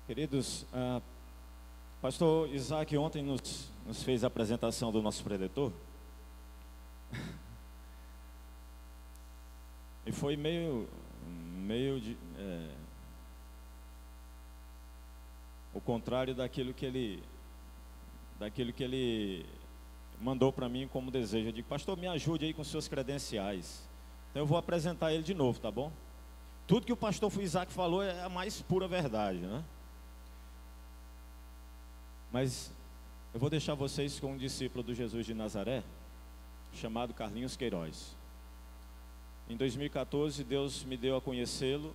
Queridos, pastor Isaac ontem nos fez a apresentação do nosso preletor. E foi meio o contrário daquilo que ele mandou para mim como desejo. Eu digo, pastor, me ajude aí com seus credenciais. Então eu vou apresentar ele de novo, tá bom? Tudo que o pastor Isaac falou é a mais pura verdade, né? Mas eu vou deixar vocês com um discípulo do Jesus de Nazaré, chamado Carlinhos Queiroz. Em 2014, Deus me deu a conhecê-lo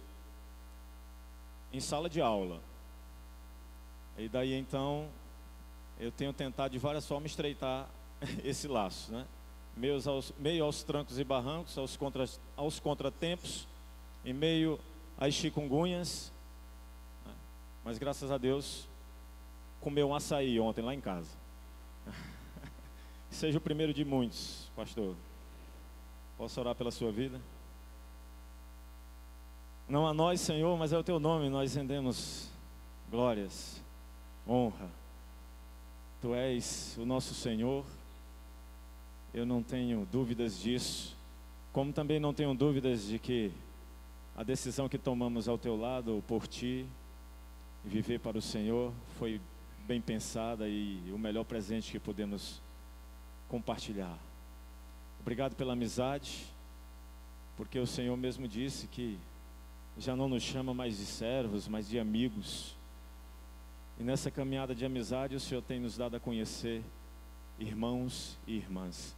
em sala de aula. E daí então, eu tenho tentado de várias formas estreitar esse laço, né? Meio aos trancos e barrancos, aos contratempos, em meio às chikungunhas, né? Mas graças a Deus, comeu um açaí ontem lá em casa. Seja o primeiro de muitos, pastor. Posso orar pela sua vida? Não a nós, Senhor, mas é o teu nome, nós rendemos glórias, honra. Tu és o nosso Senhor, eu não tenho dúvidas disso, como também não tenho dúvidas de que a decisão que tomamos ao teu lado, por ti, viver para o Senhor, foi bem pensada e o melhor presente que podemos compartilhar. Obrigado pela amizade, porque o Senhor mesmo disse que já não nos chama mais de servos, mas de amigos. E nessa caminhada de amizade o Senhor tem nos dado a conhecer irmãos e irmãs.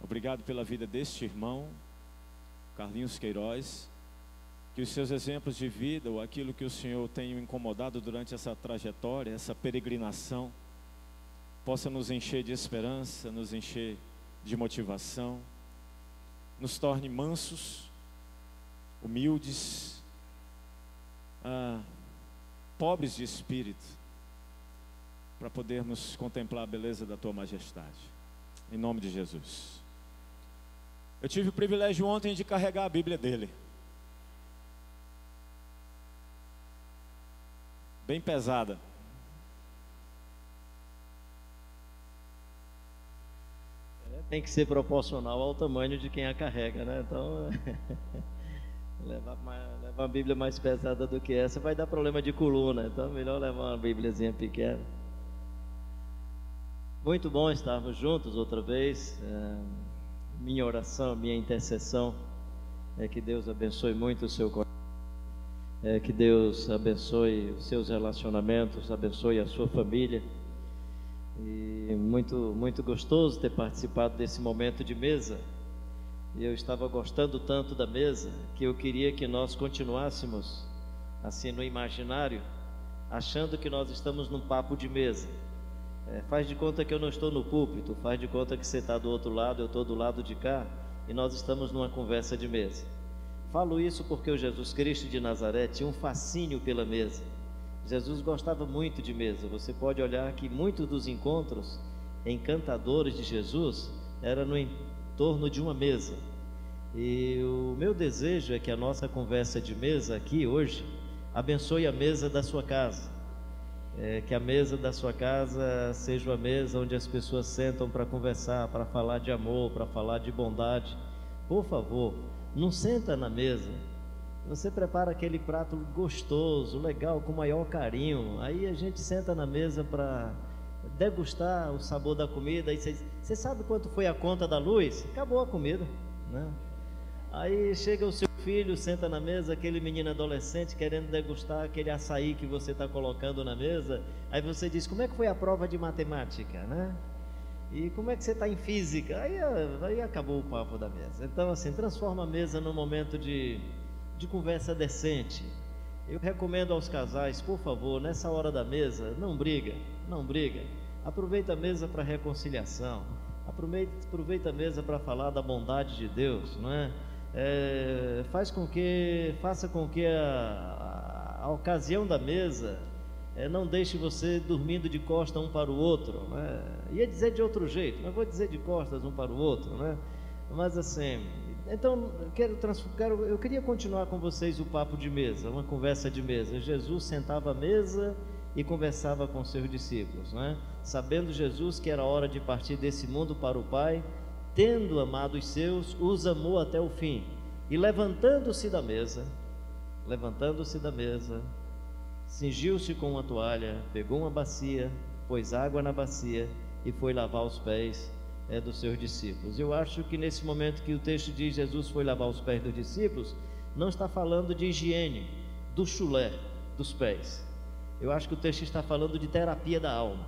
Obrigado pela vida deste irmão, Carlinhos Queiroz. Que os seus exemplos de vida, ou aquilo que o Senhor tem incomodado durante essa trajetória, essa peregrinação, possa nos encher de esperança, nos encher de motivação, nos torne mansos, humildes, pobres de espírito, para podermos contemplar a beleza da Tua Majestade, em nome de Jesus. Eu tive o privilégio ontem de carregar a Bíblia dele, bem pesada. Tem que ser proporcional ao tamanho de quem a carrega, né? Então, levar uma Bíblia mais pesada do que essa vai dar problema de coluna. Então, é melhor levar uma Bíbliazinha pequena. Muito bom estarmos juntos outra vez. Minha oração, minha intercessão é que Deus abençoe muito o seu coração. Que Deus abençoe os seus relacionamentos, abençoe a sua família. E muito gostoso ter participado desse momento de mesa. E eu estava gostando tanto da mesa que eu queria que nós continuássemos assim no imaginário, achando que nós estamos num papo de mesa. Faz de conta que eu não estou no púlpito, faz de conta que você está do outro lado, eu estou do lado de cá, e nós estamos numa conversa de mesa. Falo isso porque o Jesus Cristo de Nazaré tinha um fascínio pela mesa. Jesus gostava muito de mesa. Você pode olhar que muitos dos encontros encantadores de Jesus eram no entorno de uma mesa. E o meu desejo é que a nossa conversa de mesa aqui hoje abençoe a mesa da sua casa. Que a mesa da sua casa seja uma mesa onde as pessoas sentam para conversar, para falar de amor, para falar de bondade. Por favor, não senta na mesa. Você prepara aquele prato gostoso, legal, com o maior carinho. Aí a gente senta na mesa para degustar o sabor da comida. Aí você sabe quanto foi a conta da luz? Acabou a comida, né? Aí chega o seu filho, senta na mesa, aquele menino adolescente querendo degustar aquele açaí que você está colocando na mesa. Aí você diz, como é que foi a prova de matemática, né? E como é que você está em física? Aí acabou o papo da mesa. Então assim, transforma a mesa num momento de conversa decente. Eu recomendo aos casais, por favor, nessa hora da mesa, não briga. Aproveita a mesa para reconciliação. Aproveita a mesa para falar da bondade de Deus, não é? Faça com que a ocasião da mesa não deixe você dormindo de costas um para o outro, né? Ia dizer de outro jeito, mas vou dizer de costas um para o outro, né? Mas assim, Então, eu queria continuar com vocês o papo de mesa, uma conversa de mesa. Jesus sentava à mesa e conversava com seus discípulos, né? Sabendo Jesus que era hora de partir desse mundo para o Pai, tendo amado os seus, os amou até o fim. E levantando-se da mesa, cingiu-se com uma toalha, pegou uma bacia, pôs água na bacia e foi lavar os pés dos seus discípulos. Eu acho que nesse momento que o texto diz Jesus foi lavar os pés dos discípulos, não está falando de higiene, do chulé dos pés. Eu acho que o texto está falando de terapia da alma.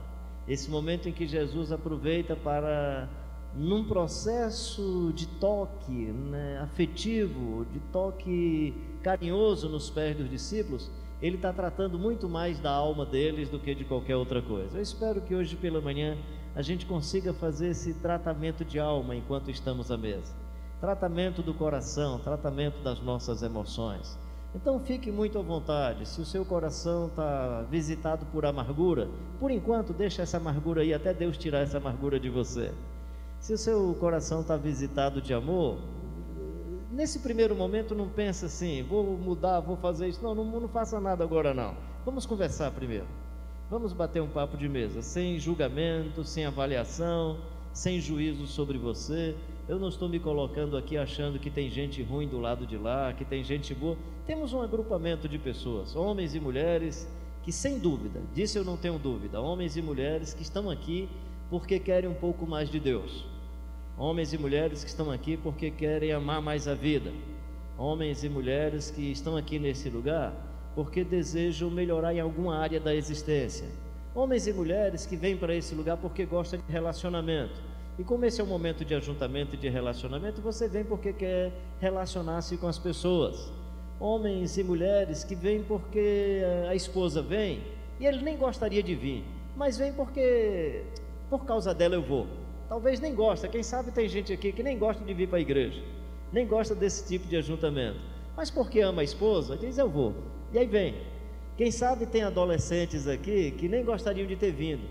Esse momento em que Jesus aproveita para, num processo de toque, né, afetivo, de toque carinhoso nos pés dos discípulos, ele está tratando muito mais da alma deles do que de qualquer outra coisa. Eu espero que hoje pela manhã a gente consiga fazer esse tratamento de alma enquanto estamos à mesa. Tratamento do coração, tratamento das nossas emoções. Então fique muito à vontade. Se o seu coração está visitado por amargura, por enquanto deixa essa amargura aí até Deus tirar essa amargura de você. Se o seu coração está visitado de amor, nesse primeiro momento não pensa assim, vou mudar, vou fazer isso. Não faça nada agora não. Vamos conversar primeiro. Vamos bater um papo de mesa, sem julgamento, sem avaliação, sem juízo sobre você. Eu não estou me colocando aqui achando que tem gente ruim do lado de lá, que tem gente boa. Temos um agrupamento de pessoas, homens e mulheres, que sem dúvida, disso eu não tenho dúvida, homens e mulheres que estão aqui porque querem um pouco mais de Deus. Homens e mulheres que estão aqui porque querem amar mais a vida. Homens e mulheres que estão aqui nesse lugar porque desejam melhorar em alguma área da existência. Homens e mulheres que vêm para esse lugar porque gostam de relacionamento. E como esse é um momento de ajuntamento e de relacionamento, você vem porque quer relacionar-se com as pessoas. Homens e mulheres que vêm porque a esposa vem e ele nem gostaria de vir, mas vem porque por causa dela eu vou. Talvez nem gosta, quem sabe tem gente aqui que nem gosta de vir para a igreja, nem gosta desse tipo de ajuntamento, mas porque ama a esposa, diz eu vou, e aí vem. Quem sabe tem adolescentes aqui que nem gostariam de ter vindo,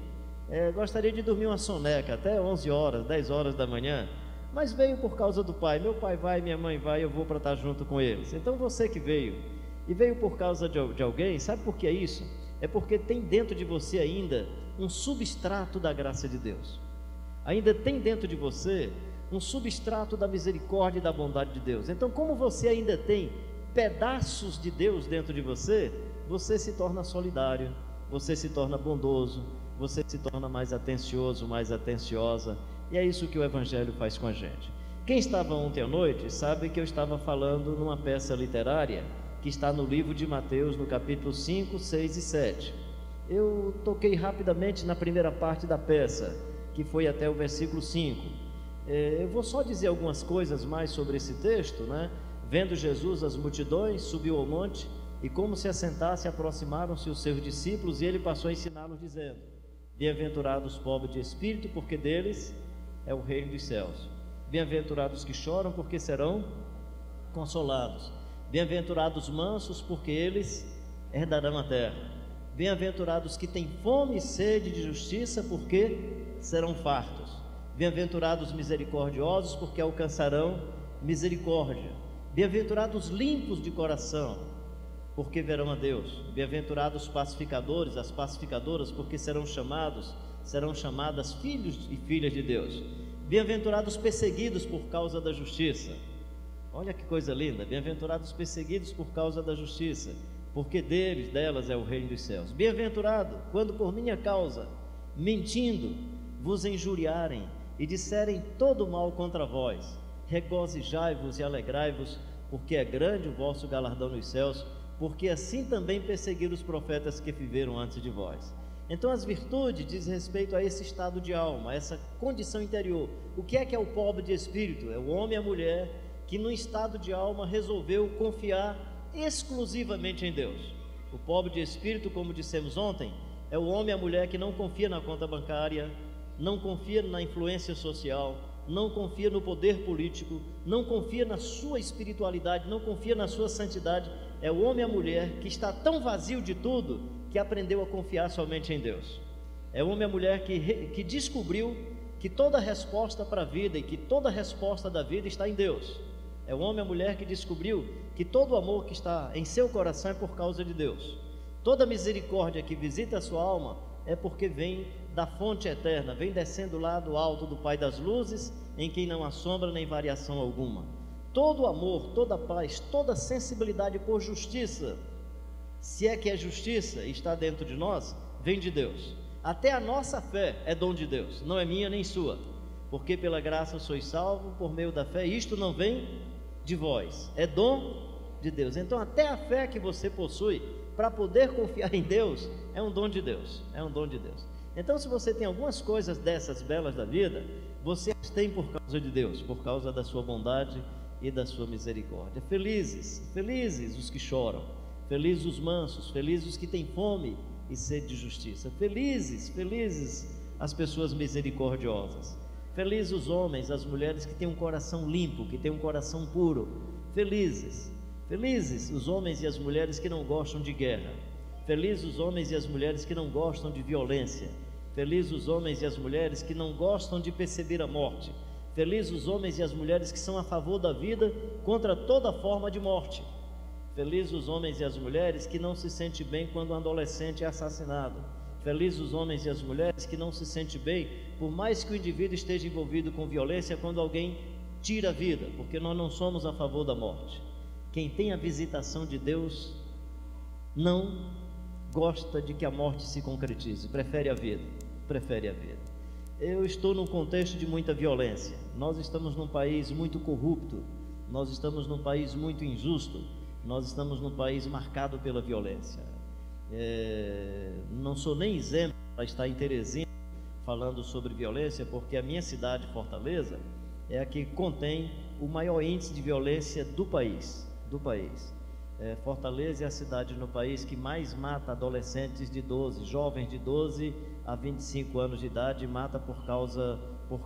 gostaria de dormir uma soneca até 11 horas, 10 horas da manhã, mas veio por causa do pai. Meu pai vai, minha mãe vai, eu vou para estar junto com eles. Então você que veio, e veio por causa de alguém, sabe por que é isso? É porque tem dentro de você ainda um substrato da graça de Deus. Ainda tem dentro de você um substrato da misericórdia e da bondade de Deus. Então, como você ainda tem pedaços de Deus dentro de você, você se torna solidário, você se torna bondoso, você se torna mais atencioso, mais atenciosa, e é isso que o Evangelho faz com a gente. Quem estava ontem à noite sabe que eu estava falando numa peça literária que está no livro de Mateus, no capítulo 5, 6 e 7. Eu toquei rapidamente na primeira parte da peça, que foi até o versículo 5. Eu vou só dizer algumas coisas mais sobre esse texto, né? Vendo Jesus as multidões, subiu ao monte, e como se assentasse, aproximaram-se os seus discípulos, e ele passou a ensiná-los, dizendo: Bem-aventurados os pobres de espírito, porque deles é o reino dos céus. Bem-aventurados que choram, porque serão consolados. Bem-aventurados os mansos, porque eles herdarão a terra. Bem-aventurados que têm fome e sede de justiça, porque serão fartos. Bem-aventurados misericordiosos, porque alcançarão misericórdia. Bem-aventurados limpos de coração, porque verão a Deus. Bem-aventurados pacificadores, as pacificadoras, porque serão chamadas filhos e filhas de Deus. Bem-aventurados perseguidos por causa da justiça. Olha que coisa linda. Bem-aventurados perseguidos por causa da justiça, porque delas é o reino dos céus. Bem-aventurado quando por minha causa, mentindo, vos injuriarem e disserem todo mal contra vós. Regozijai-vos e alegrai-vos, porque é grande o vosso galardão nos céus, porque assim também perseguiram os profetas que viveram antes de vós. Então as virtudes diz respeito a esse estado de alma, a essa condição interior. O que é o pobre de espírito? É o homem e a mulher que no estado de alma resolveu confiar exclusivamente em Deus. O pobre de espírito, como dissemos ontem, é o homem e a mulher que não confia na conta bancária, não confia na influência social, não confia no poder político, não confia na sua espiritualidade, não confia na sua santidade. É o homem e a mulher que está tão vazio de tudo que aprendeu a confiar somente em Deus. É o homem e a mulher que descobriu que toda resposta para a vida e que toda resposta da vida está em Deus. É o homem e a mulher que descobriu que todo o amor que está em seu coração é por causa de Deus. Toda misericórdia que visita a sua alma é porque vem da fonte eterna, vem descendo lá do alto do Pai das luzes, em quem não há sombra nem variação alguma. Todo amor, toda paz, toda sensibilidade por justiça, se é que é justiça e está dentro de nós, vem de Deus. Até a nossa fé é dom de Deus, não é minha nem sua, porque pela graça sois salvos por meio da fé. Isto não vem de vós, é dom de Deus. Então até a fé que você possui para poder confiar em Deus é um dom de Deus, é um dom de Deus. Então, se você tem algumas coisas dessas belas da vida, você as tem por causa de Deus, por causa da sua bondade e da sua misericórdia. Felizes, felizes os que choram, felizes os mansos, felizes os que têm fome e sede de justiça. Felizes, felizes as pessoas misericordiosas. Felizes os homens, as mulheres que têm um coração limpo, que têm um coração puro. Felizes, felizes os homens e as mulheres que não gostam de guerra. Felizes os homens e as mulheres que não gostam de violência. Felizes os homens e as mulheres que não gostam de perceber a morte. Felizes os homens e as mulheres que são a favor da vida contra toda forma de morte. Felizes os homens e as mulheres que não se sentem bem quando um adolescente é assassinado. Felizes os homens e as mulheres que não se sentem bem, por mais que o indivíduo esteja envolvido com violência, quando alguém tira a vida, porque nós não somos a favor da morte. Quem tem a visitação de Deus não gosta de que a morte se concretize, prefere a vida, prefere a vida. Eu estou num contexto de muita violência, nós estamos num país muito corrupto, nós estamos num país muito injusto, nós estamos num país marcado pela violência. Não sou nem exemplo para estar em Teresina falando sobre violência, porque a minha cidade, Fortaleza, é a que contém o maior índice de violência do país. Fortaleza é a cidade no país que mais mata adolescentes de 12, jovens de 12 a 25 anos de idade, mata por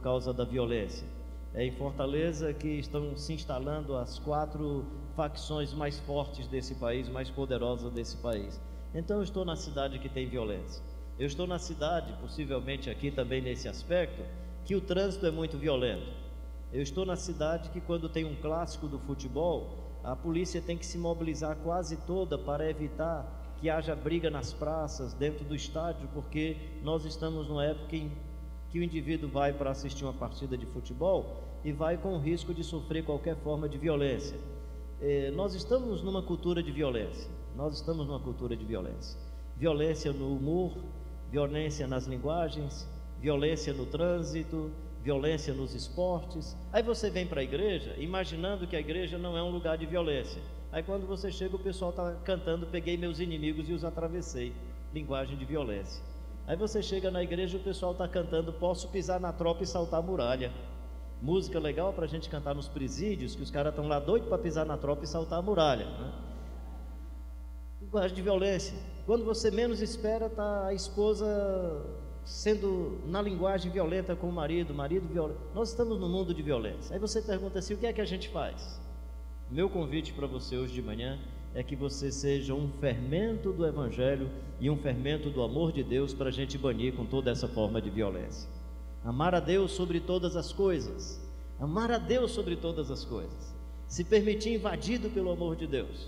causa da violência. É em Fortaleza que estão se instalando as 4 facções mais fortes desse país, mais poderosas desse país. Então eu estou na cidade que tem violência. Eu estou na cidade, possivelmente aqui também nesse aspecto, que o trânsito é muito violento. Eu estou na cidade que quando tem um clássico do futebol, a polícia tem que se mobilizar quase toda para evitar que haja briga nas praças, dentro do estádio, porque nós estamos numa época em que o indivíduo vai para assistir uma partida de futebol e vai com o risco de sofrer qualquer forma de violência. Nós estamos numa cultura de violência, violência no humor, violência nas linguagens, violência no trânsito, violência nos esportes. Aí você vem para a igreja imaginando que a igreja não é um lugar de violência. Aí quando você chega, o pessoal está cantando: peguei meus inimigos e os atravessei, linguagem de violência. Aí você chega na igreja, o pessoal está cantando: posso pisar na tropa e saltar a muralha. Música legal para a gente cantar nos presídios, que os caras estão lá doidos para pisar na tropa e saltar a muralha, né? Linguagem de violência. Quando você menos espera, está a esposa sendo na linguagem violenta com o marido violento. Nós estamos no mundo de violência. Aí você pergunta assim: o que é que a gente faz? Meu convite para você hoje de manhã é que você seja um fermento do Evangelho e um fermento do amor de Deus, para a gente banir com toda essa forma de violência. Amar a Deus sobre todas as coisas, amar a Deus sobre todas as coisas, se permitir invadido pelo amor de Deus.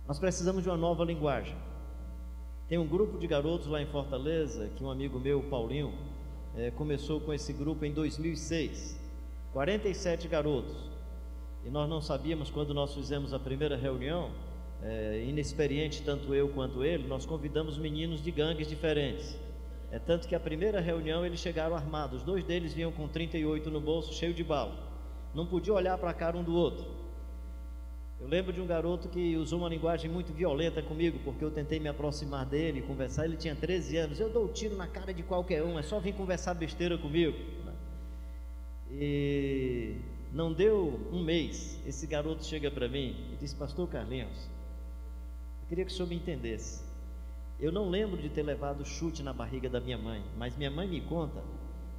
Nós precisamos de uma nova linguagem. Tem um grupo de garotos lá em Fortaleza, que um amigo meu, Paulinho, começou com esse grupo em 2006, 47 garotos, e nós não sabíamos, quando nós fizemos a primeira reunião, inexperiente tanto eu quanto ele, nós convidamos meninos de gangues diferentes, tanto que a primeira reunião eles chegaram armados, 2 deles vinham com 38 no bolso, cheio de bala, não podiam olhar para a cara um do outro. Eu lembro de um garoto que usou uma linguagem muito violenta comigo, porque eu tentei me aproximar dele, conversar. Ele tinha 13 anos, eu dou o tiro na cara de qualquer um, é só vir conversar besteira comigo, né? E não deu um mês, esse garoto chega para mim e diz: pastor Carlinhos, eu queria que o senhor me entendesse. Eu não lembro de ter levado chute na barriga da minha mãe, mas minha mãe me conta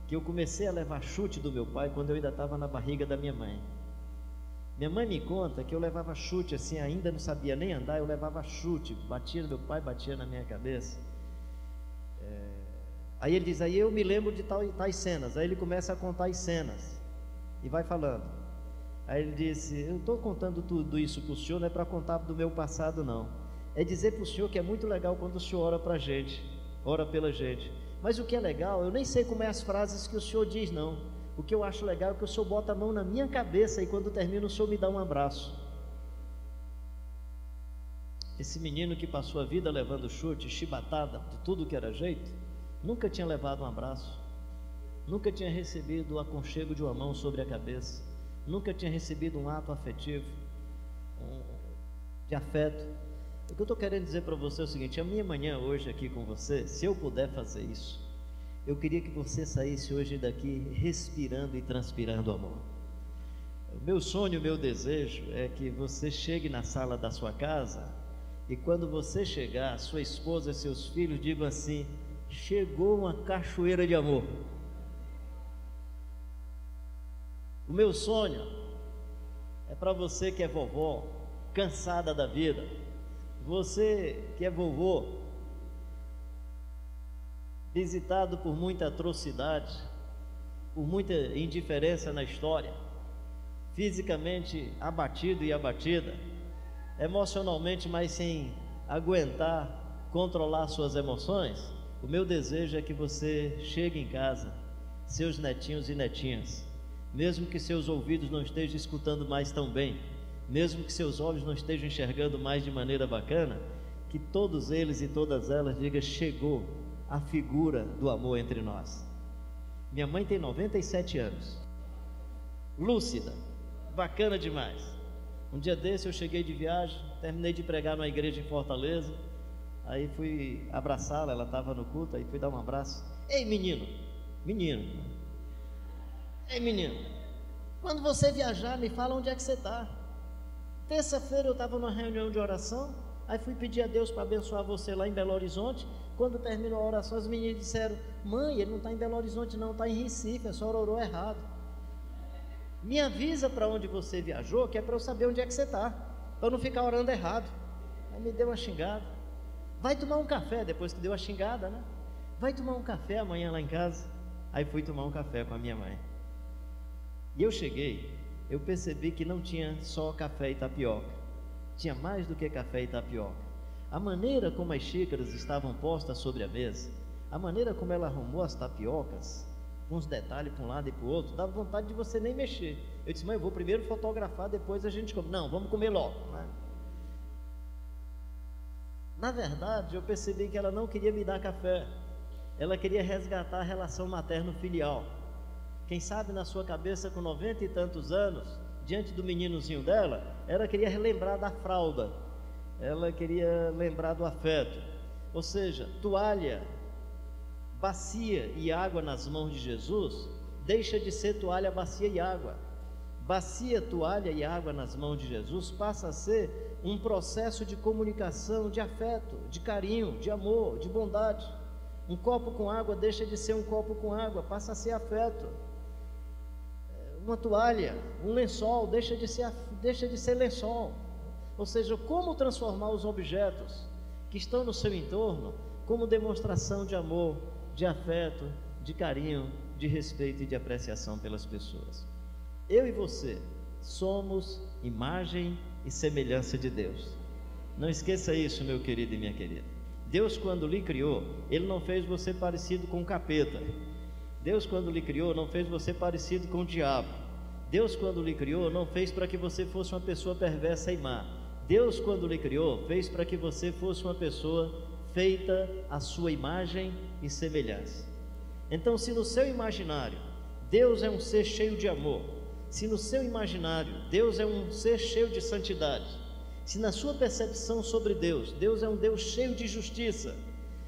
que eu comecei a levar chute do meu pai quando eu ainda estava na barriga da minha mãe. Minha mãe me conta que eu levava chute assim, ainda não sabia nem andar, eu levava chute, batia no meu pai, batia na minha cabeça. Aí ele diz: aí eu me lembro de tais cenas. Aí ele começa a contar as cenas. e vai falando. Aí ele disse: eu estou contando tudo isso para o senhor, não é para contar do meu passado não, é dizer para o senhor que é muito legal quando o senhor ora para a gente, ora pela gente. Mas o que é legal, eu nem sei como é as frases que o senhor diz não. O que eu acho legal é que o senhor bota a mão na minha cabeça e quando termina o senhor me dá um abraço. Esse menino que passou a vida levando chute, chibatada, de tudo que era jeito, nunca tinha levado um abraço, nunca tinha recebido o aconchego de uma mão sobre a cabeça, nunca tinha recebido um ato afetivo, de afeto. O que eu estou querendo dizer para você é o seguinte: a minha manhã hoje aqui com você, se eu puder fazer isso, eu queria que você saísse hoje daqui respirando e transpirando amor. O meu sonho, o meu desejo é que você chegue na sala da sua casa e quando você chegar, sua esposa e seus filhos digam assim: chegou uma cachoeira de amor. O meu sonho é para você que é vovó, cansada da vida, você que é vovô, visitado por muita atrocidade, por muita indiferença na história, fisicamente abatido e abatida, emocionalmente, mas sem aguentar controlar suas emoções. O meu desejo é que você chegue em casa, seus netinhos e netinhas, mesmo que seus ouvidos não estejam escutando mais tão bem, mesmo que seus olhos não estejam enxergando mais de maneira bacana, que todos eles e todas elas digam: chegou a figura do amor entre nós. Minha mãe tem 97 anos, lúcida, bacana demais. Um dia desse eu cheguei de viagem, terminei de pregar numa igreja em Fortaleza, aí fui abraçá-la, ela estava no culto, aí fui dar um abraço. Ei menino, ei menino, quando você viajar me fala onde é que você está. Terça-feira eu estava numa reunião de oração, aí fui pedir a Deus para abençoar você lá em Belo Horizonte. Quando terminou a oração, os meninos disseram: mãe, ele não está em Belo Horizonte não, está em Recife, a senhora orou errado. Me avisa para onde você viajou, que é para eu saber onde é que você está, para eu não ficar orando errado. Aí me deu uma xingada. Vai tomar um café, depois que deu a xingada, né? Vai tomar um café amanhã lá em casa. Aí fui tomar um café com a minha mãe. E eu cheguei, eu percebi que não tinha só café e tapioca, tinha mais do que café e tapioca. A maneira como as xícaras estavam postas sobre a mesa, a maneira como ela arrumou as tapiocas, com uns detalhes para um lado e para o outro, dava vontade de você nem mexer. Eu disse: mãe, eu vou primeiro fotografar, depois a gente come. Não, vamos comer logo, né? Na verdade, eu percebi que ela não queria me dar café, ela queria resgatar a relação materno-filial. Quem sabe na sua cabeça, com 90 e tantos anos, diante do meninozinho dela, ela queria relembrar da fralda, ela queria lembrar do afeto. Ou seja, toalha, bacia e água nas mãos de Jesus deixa de ser toalha, bacia e água. Bacia, toalha e água nas mãos de Jesus passa a ser um processo de comunicação, de afeto, de carinho, de amor, de bondade. Um copo com água deixa de ser um copo com água, passa a ser afeto. Uma toalha, um lençol deixa de ser lençol. Ou seja, como transformar os objetos que estão no seu entorno como demonstração de amor, de afeto, de carinho, de respeito e de apreciação pelas pessoas. Eu e você somos imagem e semelhança de Deus. Não esqueça isso, meu querido e minha querida. Deus, quando lhe criou, Ele não fez você parecido com o capeta. Deus, quando lhe criou, não fez você parecido com o diabo. Deus, quando lhe criou, não fez para que você fosse uma pessoa perversa e má. Deus, quando lhe criou, fez para que você fosse uma pessoa feita à sua imagem e semelhança. Então, se no seu imaginário Deus é um ser cheio de amor, se no seu imaginário Deus é um ser cheio de santidade, se na sua percepção sobre Deus, Deus é um Deus cheio de justiça,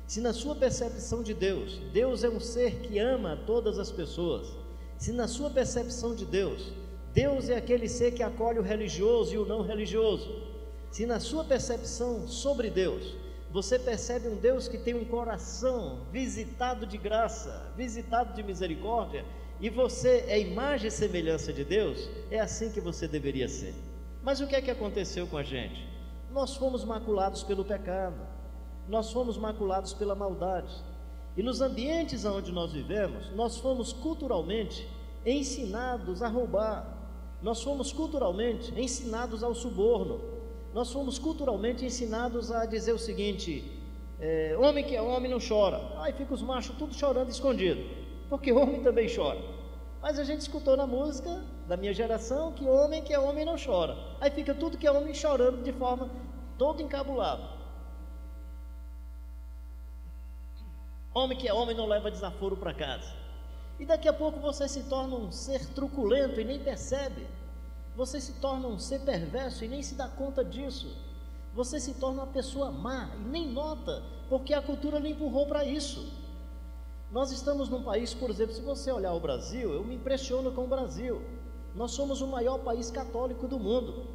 se na sua percepção de Deus, Deus é um ser que ama todas as pessoas, se na sua percepção de Deus, Deus é aquele ser que acolhe o religioso e o não religioso, se na sua percepção sobre Deus, você percebe um Deus que tem um coração visitado de graça, visitado de misericórdia, e você é imagem e semelhança de Deus, é assim que você deveria ser. Mas o que é que aconteceu com a gente? Nós fomos maculados pelo pecado, nós fomos maculados pela maldade, e nos ambientes onde nós vivemos, nós fomos culturalmente ensinados a roubar, nós fomos culturalmente ensinados ao suborno, nós fomos culturalmente ensinados a dizer o seguinte: homem que é homem não chora. Aí fica os machos tudo chorando escondido, porque homem também chora. Mas a gente escutou na música da minha geração que homem que é homem não chora. Aí fica tudo que é homem chorando de forma todo encabulado. Homem que é homem não leva desaforo para casa. E daqui a pouco você se torna um ser truculento e nem percebe. Você se torna um ser perverso e nem se dá conta disso. Você se torna uma pessoa má e nem nota, porque a cultura lhe empurrou para isso. Nós estamos num país, por exemplo, se você olhar o Brasil, eu me impressiono com o Brasil. Nós somos o maior país católico do mundo.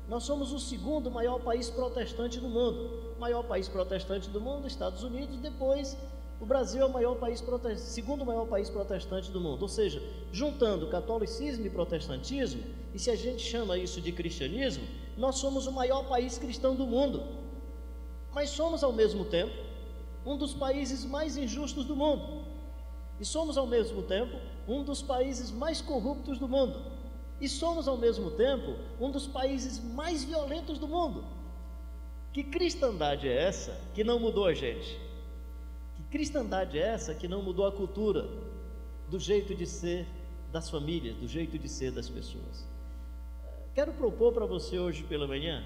Nós somos o segundo maior país protestante do mundo. O maior país protestante do mundo, Estados Unidos, depois o Brasil é o maior país segundo maior país protestante do mundo. Ou seja, juntando catolicismo e protestantismo, e se a gente chama isso de cristianismo, nós somos o maior país cristão do mundo. Mas somos ao mesmo tempo um dos países mais injustos do mundo. E somos ao mesmo tempo um dos países mais corruptos do mundo. E somos ao mesmo tempo um dos países mais violentos do mundo. Que cristandade é essa que não mudou a gente? Que cristandade é essa que não mudou a cultura, do jeito de ser das famílias, do jeito de ser das pessoas? Quero propor para você hoje pela manhã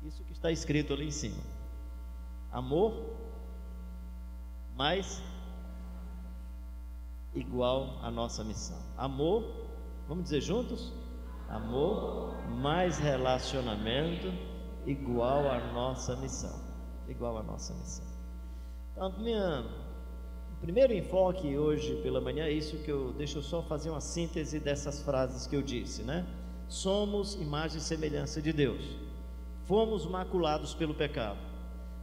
isso que está escrito ali em cima: amor mais igual à nossa missão. Amor, vamos dizer juntos? Amor mais relacionamento igual à nossa missão. Igual à nossa missão. Então, o primeiro enfoque hoje pela manhã é isso que deixa eu só fazer uma síntese dessas frases que eu disse, né? Somos imagem e semelhança de Deus. Fomos maculados pelo pecado.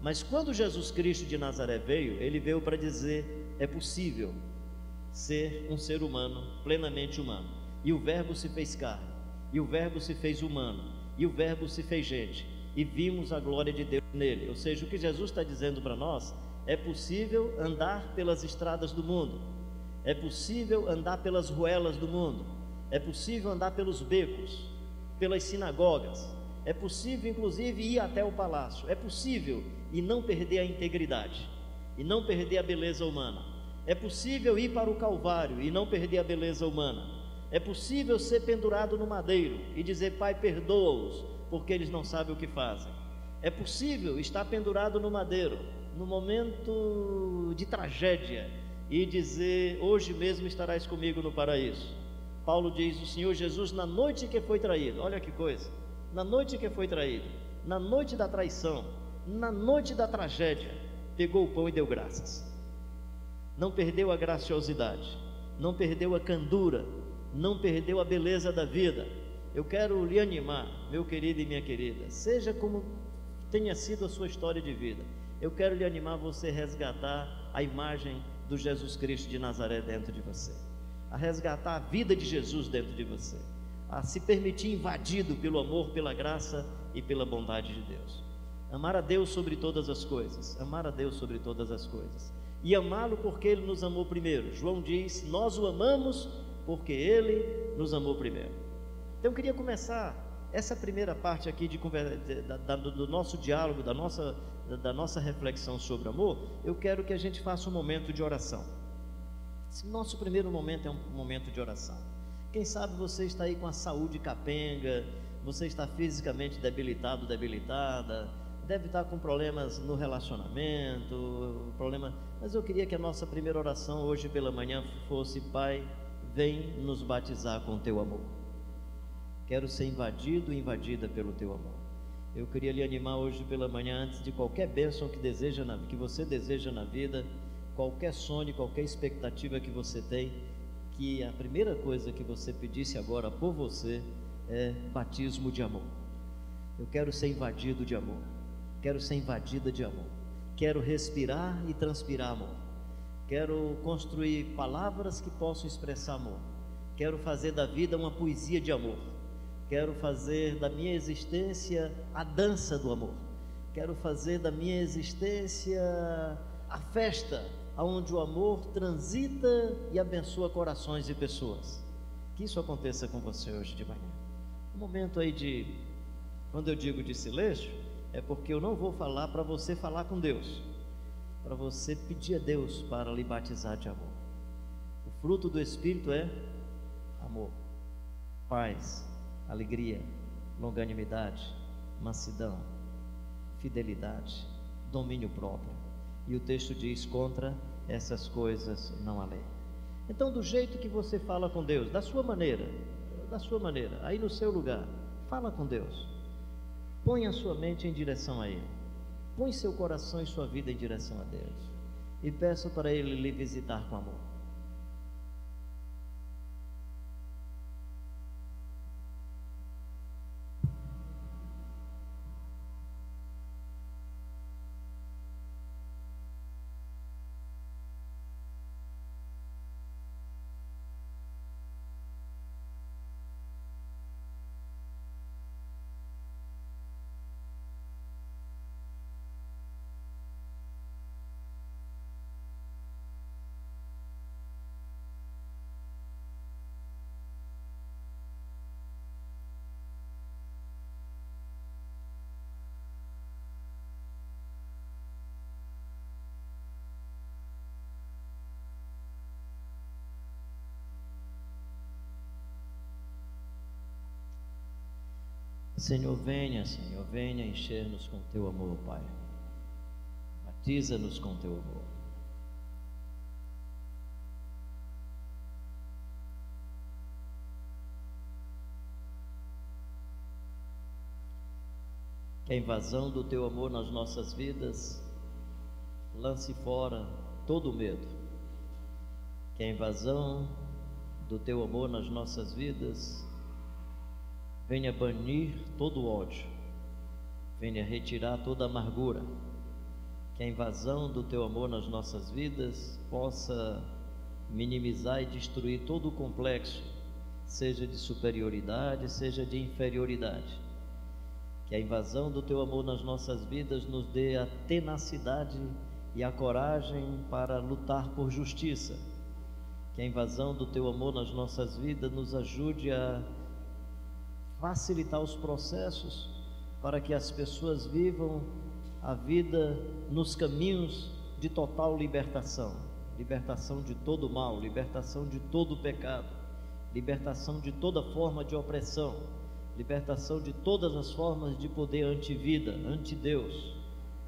Mas quando Jesus Cristo de Nazaré veio, ele veio para dizer: é possível ser um ser humano, plenamente humano. E o Verbo se fez carne, e o Verbo se fez humano, e o Verbo se fez gente, e vimos a glória de Deus nele. Ou seja, o que Jesus está dizendo para nós: é possível andar pelas estradas do mundo, é possível andar pelas ruelas do mundo, é possível andar pelos becos, pelas sinagogas, é possível inclusive ir até o palácio, é possível e não perder a integridade, e não perder a beleza humana. É possível ir para o Calvário e não perder a beleza humana. É possível ser pendurado no madeiro e dizer: Pai, perdoa-os, porque eles não sabem o que fazem. É possível estar pendurado no madeiro, no momento de tragédia, e dizer: hoje mesmo estarás comigo no paraíso. Paulo diz: o Senhor Jesus, na noite que foi traído, olha que coisa, na noite que foi traído, na noite da traição, na noite da tragédia, pegou o pão e deu graças. Não perdeu a graciosidade, não perdeu a candura, não perdeu a beleza da vida. Eu quero lhe animar, meu querido e minha querida, seja como tenha sido a sua história de vida, eu quero lhe animar a você resgatar a imagem do Jesus Cristo de Nazaré dentro de você, a resgatar a vida de Jesus dentro de você, a se permitir invadido pelo amor, pela graça e pela bondade de Deus. Amar a Deus sobre todas as coisas, amar a Deus sobre todas as coisas, e amá-lo porque Ele nos amou primeiro. João diz: nós o amamos porque Ele nos amou primeiro. Então eu queria começar essa primeira parte aqui do nosso diálogo, da nossa reflexão sobre amor. Eu quero que a gente faça um momento de oração. Esse nosso primeiro momento é um momento de oração. Quem sabe você está aí com a saúde capenga, você está fisicamente debilitado, debilitada, deve estar com problemas no relacionamento, mas eu queria que a nossa primeira oração hoje pela manhã fosse: Pai, vem nos batizar com Teu amor. Quero ser invadido e invadida pelo Teu amor. Eu queria lhe animar hoje pela manhã, antes de qualquer bênção que você deseja na vida, qualquer sonho, qualquer expectativa que você tem, que a primeira coisa que você pedisse agora por você é batismo de amor. Eu quero ser invadido de amor, quero ser invadida de amor, quero respirar e transpirar amor, quero construir palavras que possam expressar amor, quero fazer da vida uma poesia de amor, quero fazer da minha existência a dança do amor, quero fazer da minha existência a festa onde o amor transita e abençoa corações e pessoas. Que isso aconteça com você hoje de manhã. Um momento aí de, quando eu digo de silêncio, é porque eu não vou falar para você falar com Deus, para você pedir a Deus para lhe batizar de amor. O fruto do Espírito é amor, paz, alegria, longanimidade, mansidão, fidelidade, domínio próprio. E o texto diz: contra essas coisas não há lei. Então, do jeito que você fala com Deus, da sua maneira, aí no seu lugar, fala com Deus. Põe a sua mente em direção a Ele. Põe seu coração e sua vida em direção a Deus. E peça para Ele lhe visitar com amor. Senhor, venha encher-nos com Teu amor, Pai. Batiza-nos com Teu amor. Que a invasão do Teu amor nas nossas vidas lance fora todo o medo. Que a invasão do Teu amor nas nossas vidas venha banir todo o ódio, venha retirar toda a amargura. Que a invasão do Teu amor nas nossas vidas possa minimizar e destruir todo o complexo, seja de superioridade, seja de inferioridade. Que a invasão do Teu amor nas nossas vidas nos dê a tenacidade e a coragem para lutar por justiça. Que a invasão do Teu amor nas nossas vidas nos ajude a facilitar os processos para que as pessoas vivam a vida nos caminhos de total libertação, libertação de todo o mal, libertação de todo o pecado, libertação de toda forma de opressão, libertação de todas as formas de poder anti-vida, anti-Deus,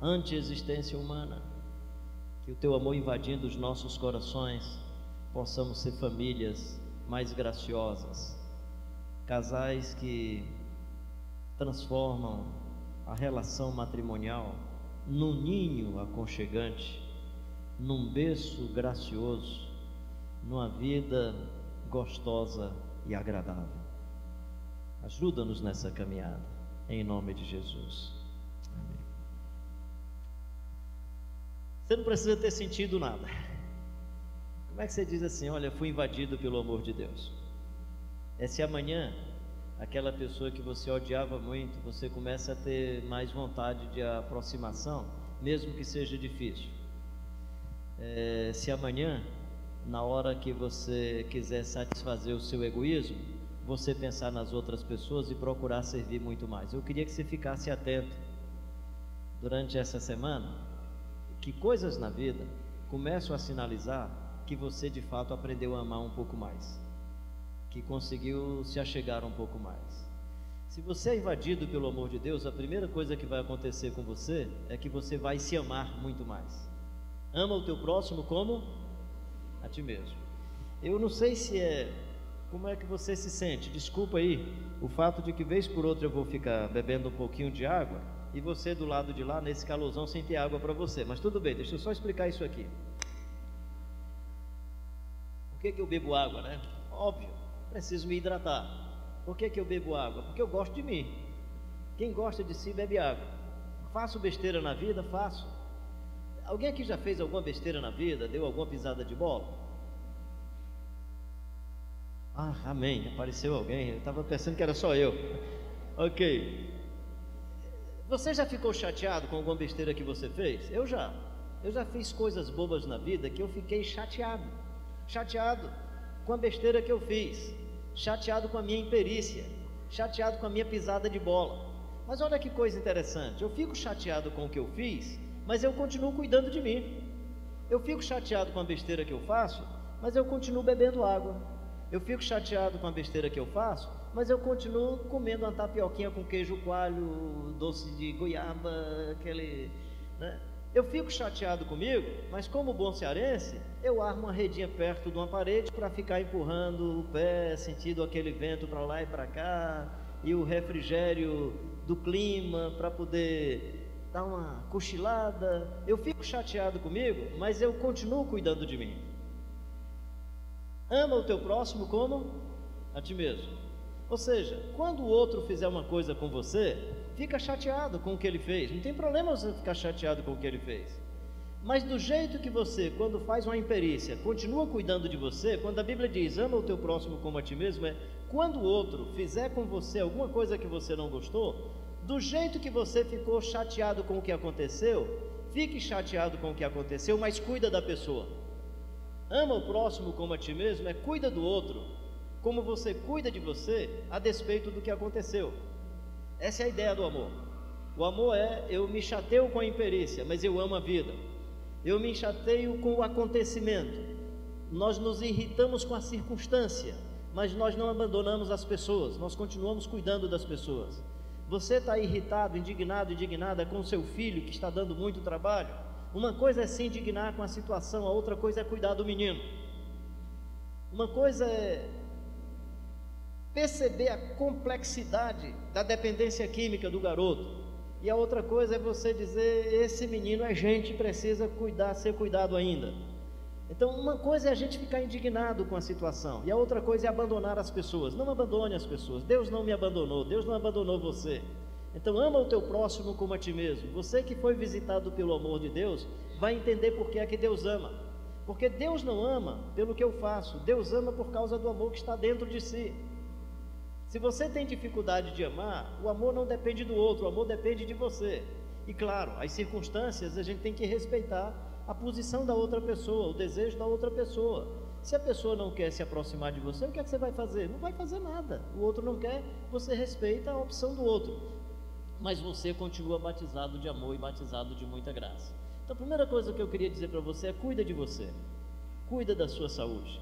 anti-existência humana. Que o Teu amor invadindo os nossos corações, possamos ser famílias mais graciosas, casais que transformam a relação matrimonial num ninho aconchegante, num berço gracioso, numa vida gostosa e agradável. Ajuda-nos nessa caminhada, em nome de Jesus. Amém. Você não precisa ter sentido nada. Como é que você diz assim: olha, fui invadido pelo amor de Deus? É se amanhã, aquela pessoa que você odiava muito, você começa a ter mais vontade de aproximação, mesmo que seja difícil. Se amanhã, na hora que você quiser satisfazer o seu egoísmo, você pensar nas outras pessoas e procurar servir muito mais. Eu queria que você ficasse atento durante essa semana, que coisas na vida começam a sinalizar que você de fato aprendeu a amar um pouco mais, que conseguiu se achegar um pouco mais. Se você é invadido pelo amor de Deus, a primeira coisa que vai acontecer com você é que você vai se amar muito mais. Ama o teu próximo como a ti mesmo. Eu não sei como é que você se sente. Desculpa aí o fato de que vez por outra eu vou ficar bebendo um pouquinho de água e você do lado de lá nesse calorzão sem ter água para você, mas tudo bem, deixa eu só explicar isso aqui. Por que eu bebo água, né? Óbvio, preciso me hidratar. Por que eu bebo água? Porque eu gosto de mim. Quem gosta de si bebe água. Faço besteira na vida? Faço. Alguém aqui já fez alguma besteira na vida? Deu alguma pisada de bola? Ah, amém, apareceu alguém. Eu estava pensando que era só eu. Ok. Você já ficou chateado com alguma besteira que você fez? Eu já. Eu já fiz coisas bobas na vida que eu fiquei chateado com a besteira que eu fiz, chateado com a minha imperícia, chateado com a minha pisada de bola. Mas olha que coisa interessante, eu fico chateado com o que eu fiz, mas eu continuo cuidando de mim. Eu fico chateado com a besteira que eu faço, mas eu continuo bebendo água. Eu fico chateado com a besteira que eu faço, mas eu continuo comendo uma tapioquinha com queijo coalho, doce de goiaba, aquele, né? Eu fico chateado comigo, mas como bom cearense, eu armo uma redinha perto de uma parede para ficar empurrando o pé, sentindo aquele vento para lá e para cá, e o refrigério do clima para poder dar uma cochilada. Eu fico chateado comigo, mas eu continuo cuidando de mim. Ama o teu próximo como a ti mesmo. Ou seja, quando o outro fizer uma coisa com você, fica chateado com o que ele fez. Não tem problema você ficar chateado com o que ele fez. Mas do jeito que você, quando faz uma imperícia, continua cuidando de você, quando a Bíblia diz, ama o teu próximo como a ti mesmo, é quando o outro fizer com você alguma coisa que você não gostou, do jeito que você ficou chateado com o que aconteceu, fique chateado com o que aconteceu, mas cuida da pessoa. Ama o próximo como a ti mesmo, é cuida do outro, como você cuida de você, a despeito do que aconteceu. Essa é a ideia do amor. O amor é, eu me chateio com a imperícia, mas eu amo a vida. Eu me chateio com o acontecimento. Nós nos irritamos com a circunstância, mas nós não abandonamos as pessoas, nós continuamos cuidando das pessoas. Você está irritado, indignado, indignada com o seu filho que está dando muito trabalho? Uma coisa é se indignar com a situação, a outra coisa é cuidar do menino. Uma coisa é perceber a complexidade da dependência química do garoto, e a outra coisa é você dizer, esse menino é gente, precisa cuidar, ser cuidado ainda. Então uma coisa é a gente ficar indignado com a situação, e a outra coisa é abandonar as pessoas. Não abandone as pessoas. Deus não me abandonou, Deus não abandonou você. Então ama o teu próximo como a ti mesmo. Você que foi visitado pelo amor de Deus, vai entender por que é que Deus ama. Porque Deus não ama pelo que eu faço, Deus ama por causa do amor que está dentro de si. Se você tem dificuldade de amar, o amor não depende do outro, o amor depende de você. E claro, as circunstâncias a gente tem que respeitar a posição da outra pessoa, o desejo da outra pessoa. Se a pessoa não quer se aproximar de você, o que é que você vai fazer? Não vai fazer nada. O outro não quer, você respeita a opção do outro. Mas você continua batizado de amor e batizado de muita graça. Então a primeira coisa que eu queria dizer para você é cuida de você. Cuida da sua saúde.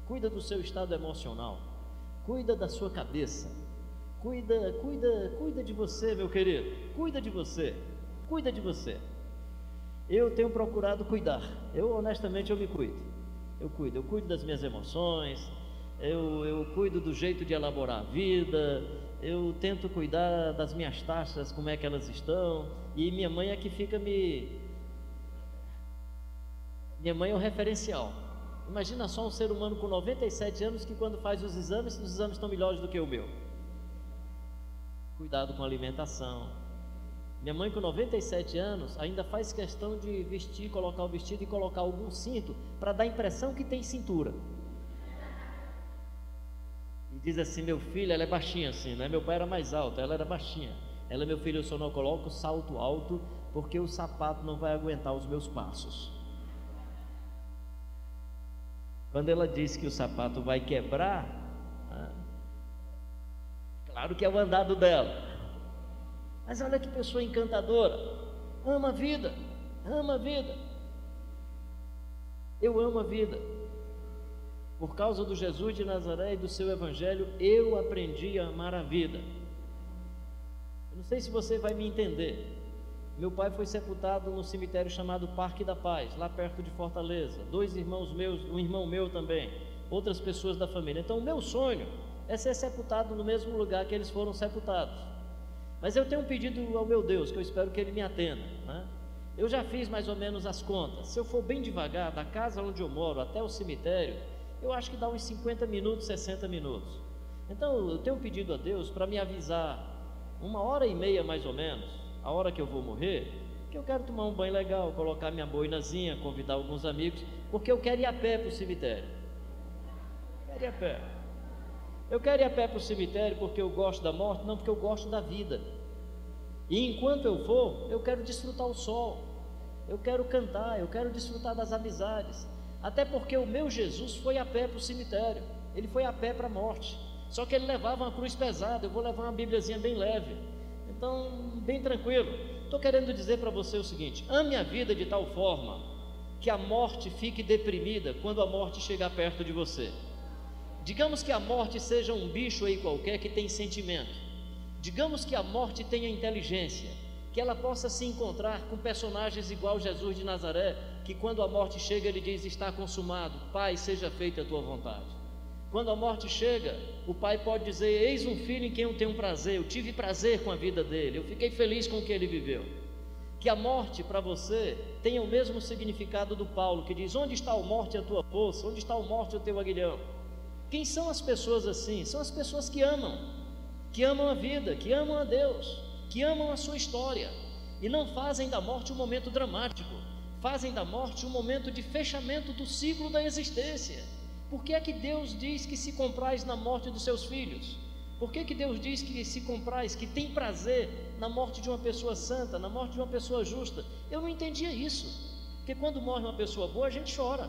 Cuida do seu estado emocional. Cuida da sua cabeça. Cuida de você, meu querido. Cuida de você. Cuida de você. Eu tenho procurado cuidar. Honestamente, eu me cuido. Eu cuido das minhas emoções. Eu cuido do jeito de elaborar a vida. Eu tento cuidar das minhas taxas, como é que elas estão. E minha mãe é que fica me... Minha mãe é o referencial. Imagina só um ser humano com 97 anos que quando faz os exames estão melhores do que o meu. Cuidado com a alimentação. Minha mãe com 97 anos ainda faz questão de vestir, colocar o vestido e colocar algum cinto para dar a impressão que tem cintura. E diz assim, meu filho, ela é baixinha assim, né? Meu pai era mais alto, ela era baixinha. Ela, meu filho, eu só não coloco salto alto porque o sapato não vai aguentar os meus passos. Quando ela diz que o sapato vai quebrar, claro que é o andado dela. Mas olha que pessoa encantadora. Ama a vida, ama a vida. Eu amo a vida. Por causa do Jesus de Nazaré e do seu evangelho, eu aprendi a amar a vida. Eu não sei se você vai me entender. Meu pai foi sepultado no cemitério chamado Parque da Paz, lá perto de Fortaleza. 2 irmãos meus, um irmão meu também, outras pessoas da família. Então o meu sonho é ser sepultado no mesmo lugar que eles foram sepultados. Mas eu tenho um pedido ao meu Deus, que eu espero que Ele me atenda, né? Eu já fiz mais ou menos as contas. Se eu for bem devagar, da casa onde eu moro até o cemitério, eu acho que dá uns 50 minutos, 60 minutos. Então eu tenho um pedido a Deus para me avisar 1h30 mais ou menos, a hora que eu vou morrer, que eu quero tomar um banho legal, colocar minha boinazinha, convidar alguns amigos, porque eu quero ir a pé para o cemitério. Eu quero ir a pé. Eu quero ir a pé para o cemitério porque eu gosto da morte, não porque eu gosto da vida. E enquanto eu for, eu quero desfrutar o sol. eu quero cantar, eu quero desfrutar das amizades. Até porque o meu Jesus foi a pé para o cemitério, ele foi a pé para a morte. Só que ele levava uma cruz pesada, eu vou levar uma bíbliazinha bem leve. Então, bem tranquilo. Estou querendo dizer para você o seguinte: ame a vida de tal forma que a morte fique deprimida quando a morte chegar perto de você. Digamos que a morte seja um bicho aí qualquer que tem sentimento. Digamos que a morte tenha inteligência, que ela possa se encontrar com personagens igual Jesus de Nazaré, que quando a morte chega ele diz: está consumado, Pai, seja feita a tua vontade. Quando a morte chega, o pai pode dizer: eis um filho em quem eu tenho prazer, eu tive prazer com a vida dele, eu fiquei feliz com o que ele viveu. Que a morte para você tenha o mesmo significado do Paulo, que diz: onde está a morte a tua força, onde está a morte o teu aguilhão? Quem são as pessoas assim? São as pessoas que amam a vida, que amam a Deus, que amam a sua história, e não fazem da morte um momento dramático, fazem da morte um momento de fechamento do ciclo da existência. Por que é que Deus diz que se compraz na morte dos seus filhos? Por que que Deus diz que se compraz, que tem prazer na morte de uma pessoa santa, na morte de uma pessoa justa? Eu não entendia isso, porque quando morre uma pessoa boa a gente chora.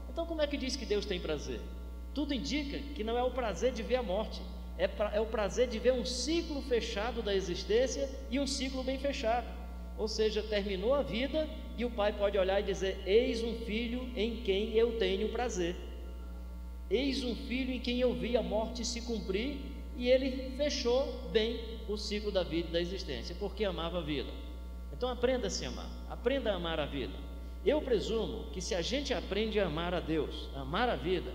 Então como é que diz que Deus tem prazer? Tudo indica que não é o prazer de ver a morte, é o prazer de ver um ciclo fechado da existência e um ciclo bem fechado. Ou seja, terminou a vida e o pai pode olhar e dizer: eis um filho em quem eu tenho prazer. Eis um filho em quem eu vi a morte se cumprir, e ele fechou bem o ciclo da vida e da existência, porque amava a vida. Então aprenda a se amar, aprenda a amar a vida. Eu presumo que se a gente aprende a amar a Deus, a amar a vida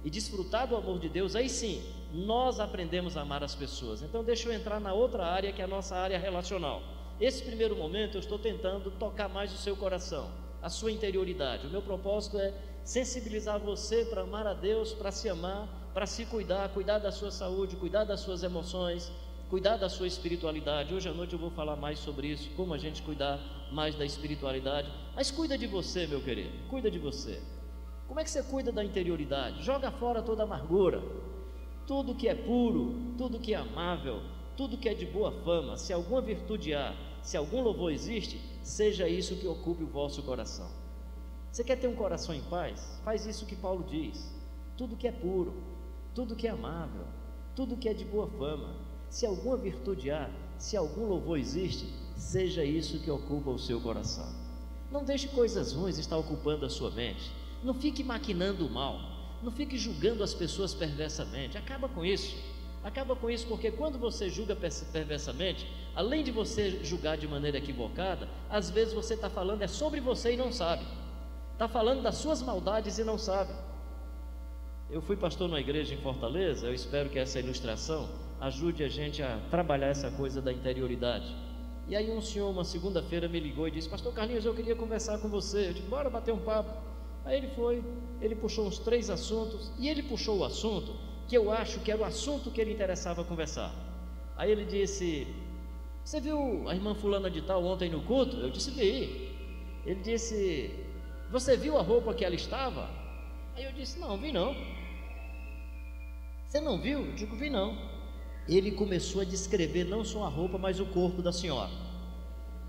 e desfrutar do amor de Deus, aí sim, nós aprendemos a amar as pessoas. Então deixa eu entrar na outra área, que é a nossa área relacional. Esse primeiro momento eu estou tentando tocar mais o seu coração, a sua interioridade. O meu propósito é sensibilizar você para amar a Deus, para se amar, para se cuidar, cuidar da sua saúde, cuidar das suas emoções, cuidar da sua espiritualidade. Hoje à noite eu vou falar mais sobre isso, como a gente cuidar mais da espiritualidade. Mas cuida de você, meu querido, cuida de você. Como é que você cuida da interioridade? Joga fora toda a amargura, tudo que é puro, tudo que é amável, tudo que é de boa fama. Se alguma virtude há, se algum louvor existe, seja isso que ocupe o vosso coração. Você quer ter um coração em paz? Faz isso que Paulo diz: tudo que é puro, tudo que é amável, tudo que é de boa fama, se alguma virtude há, se algum louvor existe, seja isso que ocupa o seu coração. Não deixe coisas ruins estar ocupando a sua mente. Não fique maquinando o mal, não fique julgando as pessoas perversamente. Acaba com isso, porque quando você julga perversamente, além de você julgar de maneira equivocada, às vezes você está falando sobre você e não sabe, está falando das suas maldades e não sabe. Eu fui pastor numa igreja em Fortaleza, eu espero que essa ilustração ajude a gente a trabalhar essa coisa da interioridade. E aí um senhor, uma segunda-feira, me ligou e disse: pastor Carlinhos, eu queria conversar com você. Eu disse: bora bater um papo. Aí ele foi, ele puxou uns 3 assuntos, e ele puxou o assunto que eu acho que era o assunto que ele interessava conversar. Aí ele disse: você viu a irmã fulana de tal ontem no culto? Eu disse: vi. Ele disse: você viu a roupa que ela estava? Aí eu disse: não, vi não. Você não viu? Eu digo: vi não. Ele começou a descrever não só a roupa, mas o corpo da senhora.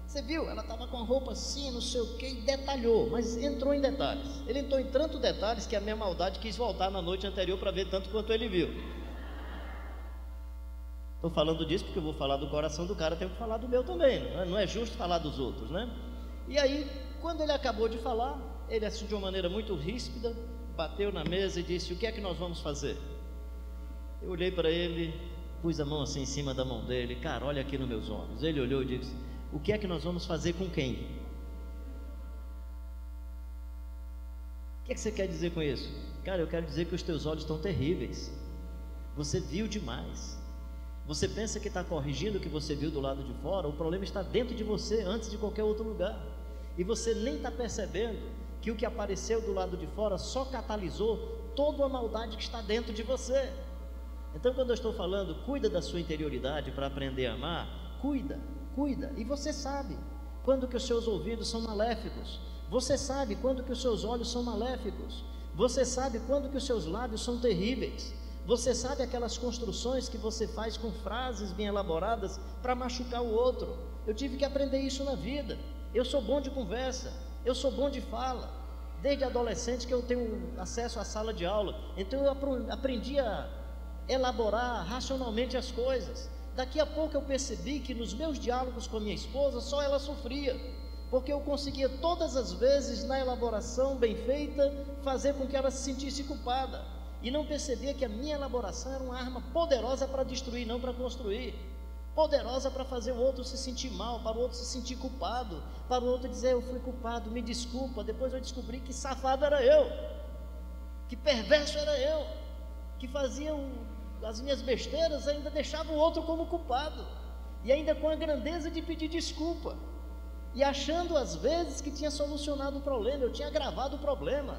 Você viu? Ela estava com a roupa assim, não sei o que, e detalhou, mas entrou em detalhes. Ele entrou em tantos detalhes que a minha maldade quis voltar na noite anterior para ver tanto quanto ele viu. Estou falando disso porque eu vou falar do coração do cara, tenho que falar do meu também, não é justo falar dos outros, né? E aí, quando ele acabou de falar, ele assim de uma maneira muito ríspida, bateu na mesa e disse: o que é que nós vamos fazer? Eu olhei para ele, pus a mão assim em cima da mão dele: cara, olha aqui nos meus olhos. Ele olhou e disse: o que é que nós vamos fazer com quem? O que é que você quer dizer com isso? Cara, eu quero dizer que os teus olhos estão terríveis. Você viu demais. Você pensa que está corrigindo o que você viu do lado de fora. O problema está dentro de você, antes de qualquer outro lugar. E você nem está percebendo que o que apareceu do lado de fora só catalisou toda a maldade que está dentro de você. Então, quando eu estou falando, cuida da sua interioridade para aprender a amar, cuida. E você sabe quando que os seus ouvidos são maléficos, você sabe quando que os seus olhos são maléficos, você sabe quando que os seus lábios são terríveis, você sabe aquelas construções que você faz com frases bem elaboradas para machucar o outro. Eu tive que aprender isso na vida. Eu sou bom de conversa, Eu sou bom de fala, desde adolescente que eu tenho acesso à sala de aula, então eu aprendi a elaborar racionalmente as coisas. Daqui a pouco eu percebi que nos meus diálogos com a minha esposa, só ela sofria, porque eu conseguia todas as vezes, na elaboração bem feita, fazer com que ela se sentisse culpada, e não percebia que a minha elaboração era uma arma poderosa para destruir, não para construir, poderosa para fazer o outro se sentir mal, para o outro se sentir culpado, para o outro dizer: eu fui culpado, me desculpa. Depois eu descobri que safado era eu, que perverso era eu, que fazia as minhas besteiras, ainda deixava o outro como culpado, e ainda com a grandeza de pedir desculpa, e achando às vezes que tinha solucionado o problema. Eu tinha agravado o problema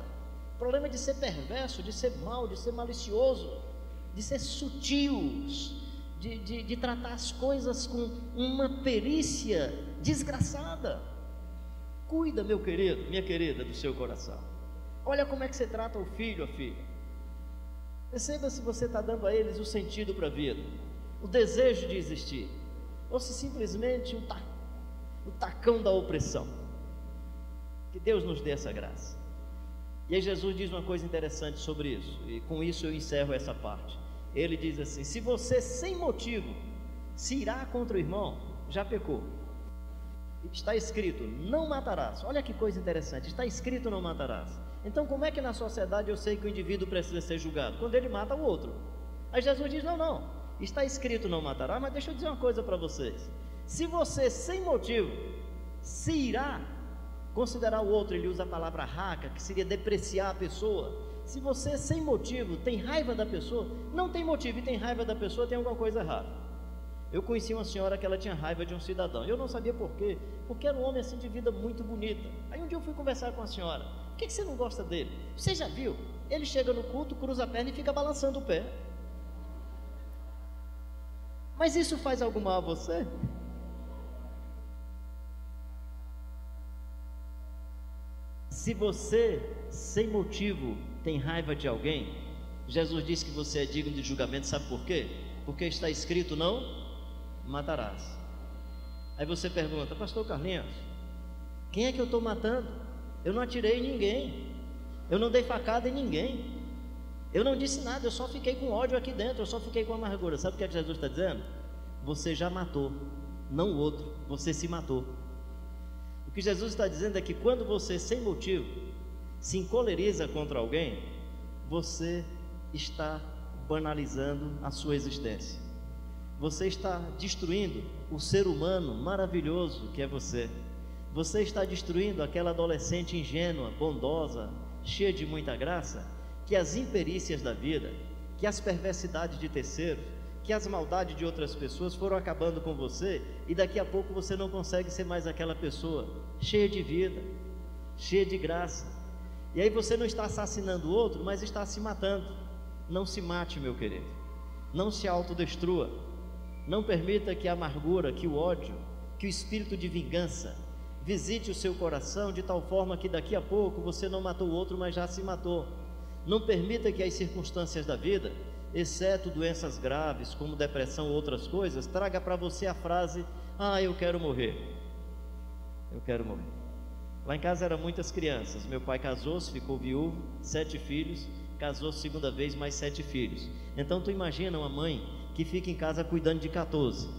de ser perverso, de ser mau, de ser malicioso, de ser sutil, de tratar as coisas com uma perícia desgraçada. Cuida, meu querido, minha querida, do seu coração. Olha como é que você trata o filho, a filha. Perceba se você está dando a eles o sentido para a vida, o desejo de existir, ou se simplesmente o tacão da opressão. Que Deus nos dê essa graça. E aí Jesus diz uma coisa interessante sobre isso, e com isso eu encerro essa parte. Ele diz assim: se você sem motivo se irá contra o irmão, já pecou. Está escrito: não matarás. Olha que coisa interessante, está escrito: não matarás. Então como é que na sociedade eu sei que o indivíduo precisa ser julgado? Quando ele mata o outro. Aí Jesus diz: não, está escrito: não matarás. Mas deixa eu dizer uma coisa para vocês: se você sem motivo se irá considerar o outro, ele usa a palavra raca, que seria depreciar a pessoa. Se você sem motivo tem raiva da pessoa, não tem motivo e tem raiva da pessoa, tem alguma coisa errada. Eu conheci uma senhora que ela tinha raiva de um cidadão, eu não sabia por quê, porque era um homem assim de vida muito bonita. Aí um dia eu fui conversar com a senhora: por que você não gosta dele? Você já viu? Ele chega no culto, cruza a perna e fica balançando o pé. Mas isso faz algum mal a você? Se você sem motivo tem raiva de alguém, Jesus disse que você é digno de julgamento. Sabe por quê? Porque está escrito: não matarás. Aí você pergunta: pastor Carlinhos, quem é que eu estou matando? Eu não atirei em ninguém, eu não dei facada em ninguém, eu não disse nada, eu só fiquei com ódio aqui dentro, eu só fiquei com amargura. Sabe o que é que Jesus está dizendo? Você já matou, não o outro, você se matou. O que Jesus está dizendo é que quando você sem motivo se encoleriza contra alguém, você está banalizando a sua existência, você está destruindo o ser humano maravilhoso que é você. Você está destruindo aquela adolescente ingênua, bondosa, cheia de muita graça, que as imperícias da vida, que as perversidades de terceiros, que as maldades de outras pessoas foram acabando com você, e daqui a pouco você não consegue ser mais aquela pessoa cheia de vida, cheia de graça. E aí você não está assassinando o outro, mas está se matando. Não se mate, meu querido, não se autodestrua, não permita que a amargura, que o ódio, que o espírito de vingança visite o seu coração de tal forma que daqui a pouco você não matou o outro, mas já se matou. Não permita que as circunstâncias da vida, exceto doenças graves como depressão ou outras coisas, traga para você a frase: eu quero morrer, eu quero morrer. Lá em casa eram muitas crianças, meu pai casou-se, ficou viúvo, 7 filhos, casou-se segunda vez, mais 7 filhos. Então tu imagina uma mãe que fica em casa cuidando de 14.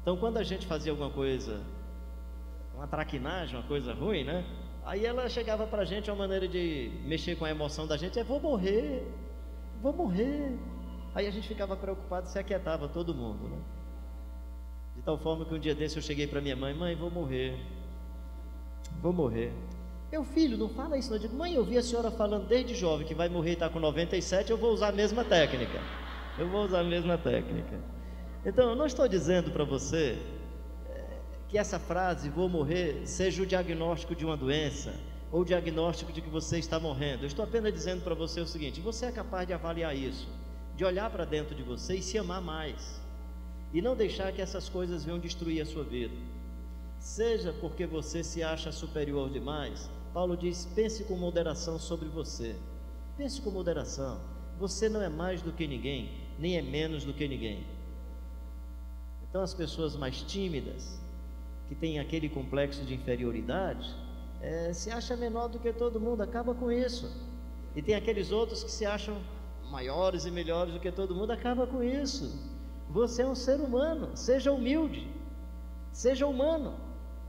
Então quando a gente fazia alguma coisa, uma traquinagem, uma coisa ruim, né? Aí ela chegava para a gente, uma maneira de mexer com a emoção da gente: vou morrer. Aí a gente ficava preocupado, se aquietava todo mundo, né? De tal forma que um dia desse eu cheguei para minha mãe: mãe, vou morrer. Meu filho, não fala isso não. Eu digo: mãe, eu vi a senhora falando desde jovem que vai morrer e está com 97, eu vou usar a mesma técnica. Então eu não estou dizendo para você que essa frase, vou morrer, seja o diagnóstico de uma doença, ou o diagnóstico de que você está morrendo. Eu estou apenas dizendo para você o seguinte: você é capaz de avaliar isso, de olhar para dentro de você e se amar mais, e não deixar que essas coisas venham destruir a sua vida. Seja porque você se acha superior demais, Paulo diz: pense com moderação sobre você. Pense com moderação. Você não é mais do que ninguém, nem é menos do que ninguém. Então as pessoas mais tímidas, que têm aquele complexo de inferioridade, se acha menor do que todo mundo, acaba com isso. E tem aqueles outros que se acham maiores e melhores do que todo mundo, acaba com isso. Você é um ser humano, seja humilde, seja humano.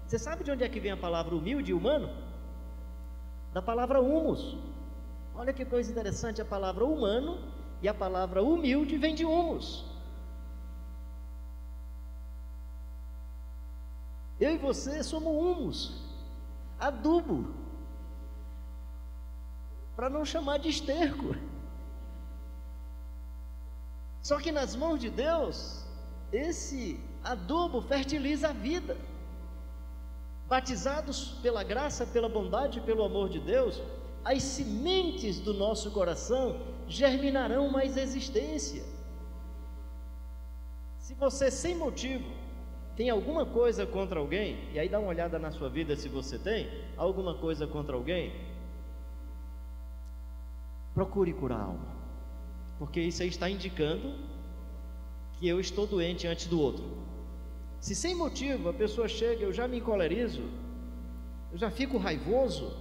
Você sabe de onde é que vem a palavra humilde e humano? Da palavra humus. Olha que coisa interessante, a palavra humano e a palavra humilde vem de humus. Eu e você somos humus, adubo, para não chamar de esterco. Só que nas mãos de Deus, esse adubo fertiliza a vida. Batizados pela graça, pela bondade e pelo amor de Deus, as sementes do nosso coração germinarão mais existência. Se você sem motivo tem alguma coisa contra alguém, e aí dá uma olhada na sua vida se você tem alguma coisa contra alguém, procure curar a alma, porque isso aí está indicando que eu estou doente antes do outro. Se sem motivo a pessoa chega, eu já me encolerizo, eu já fico raivoso,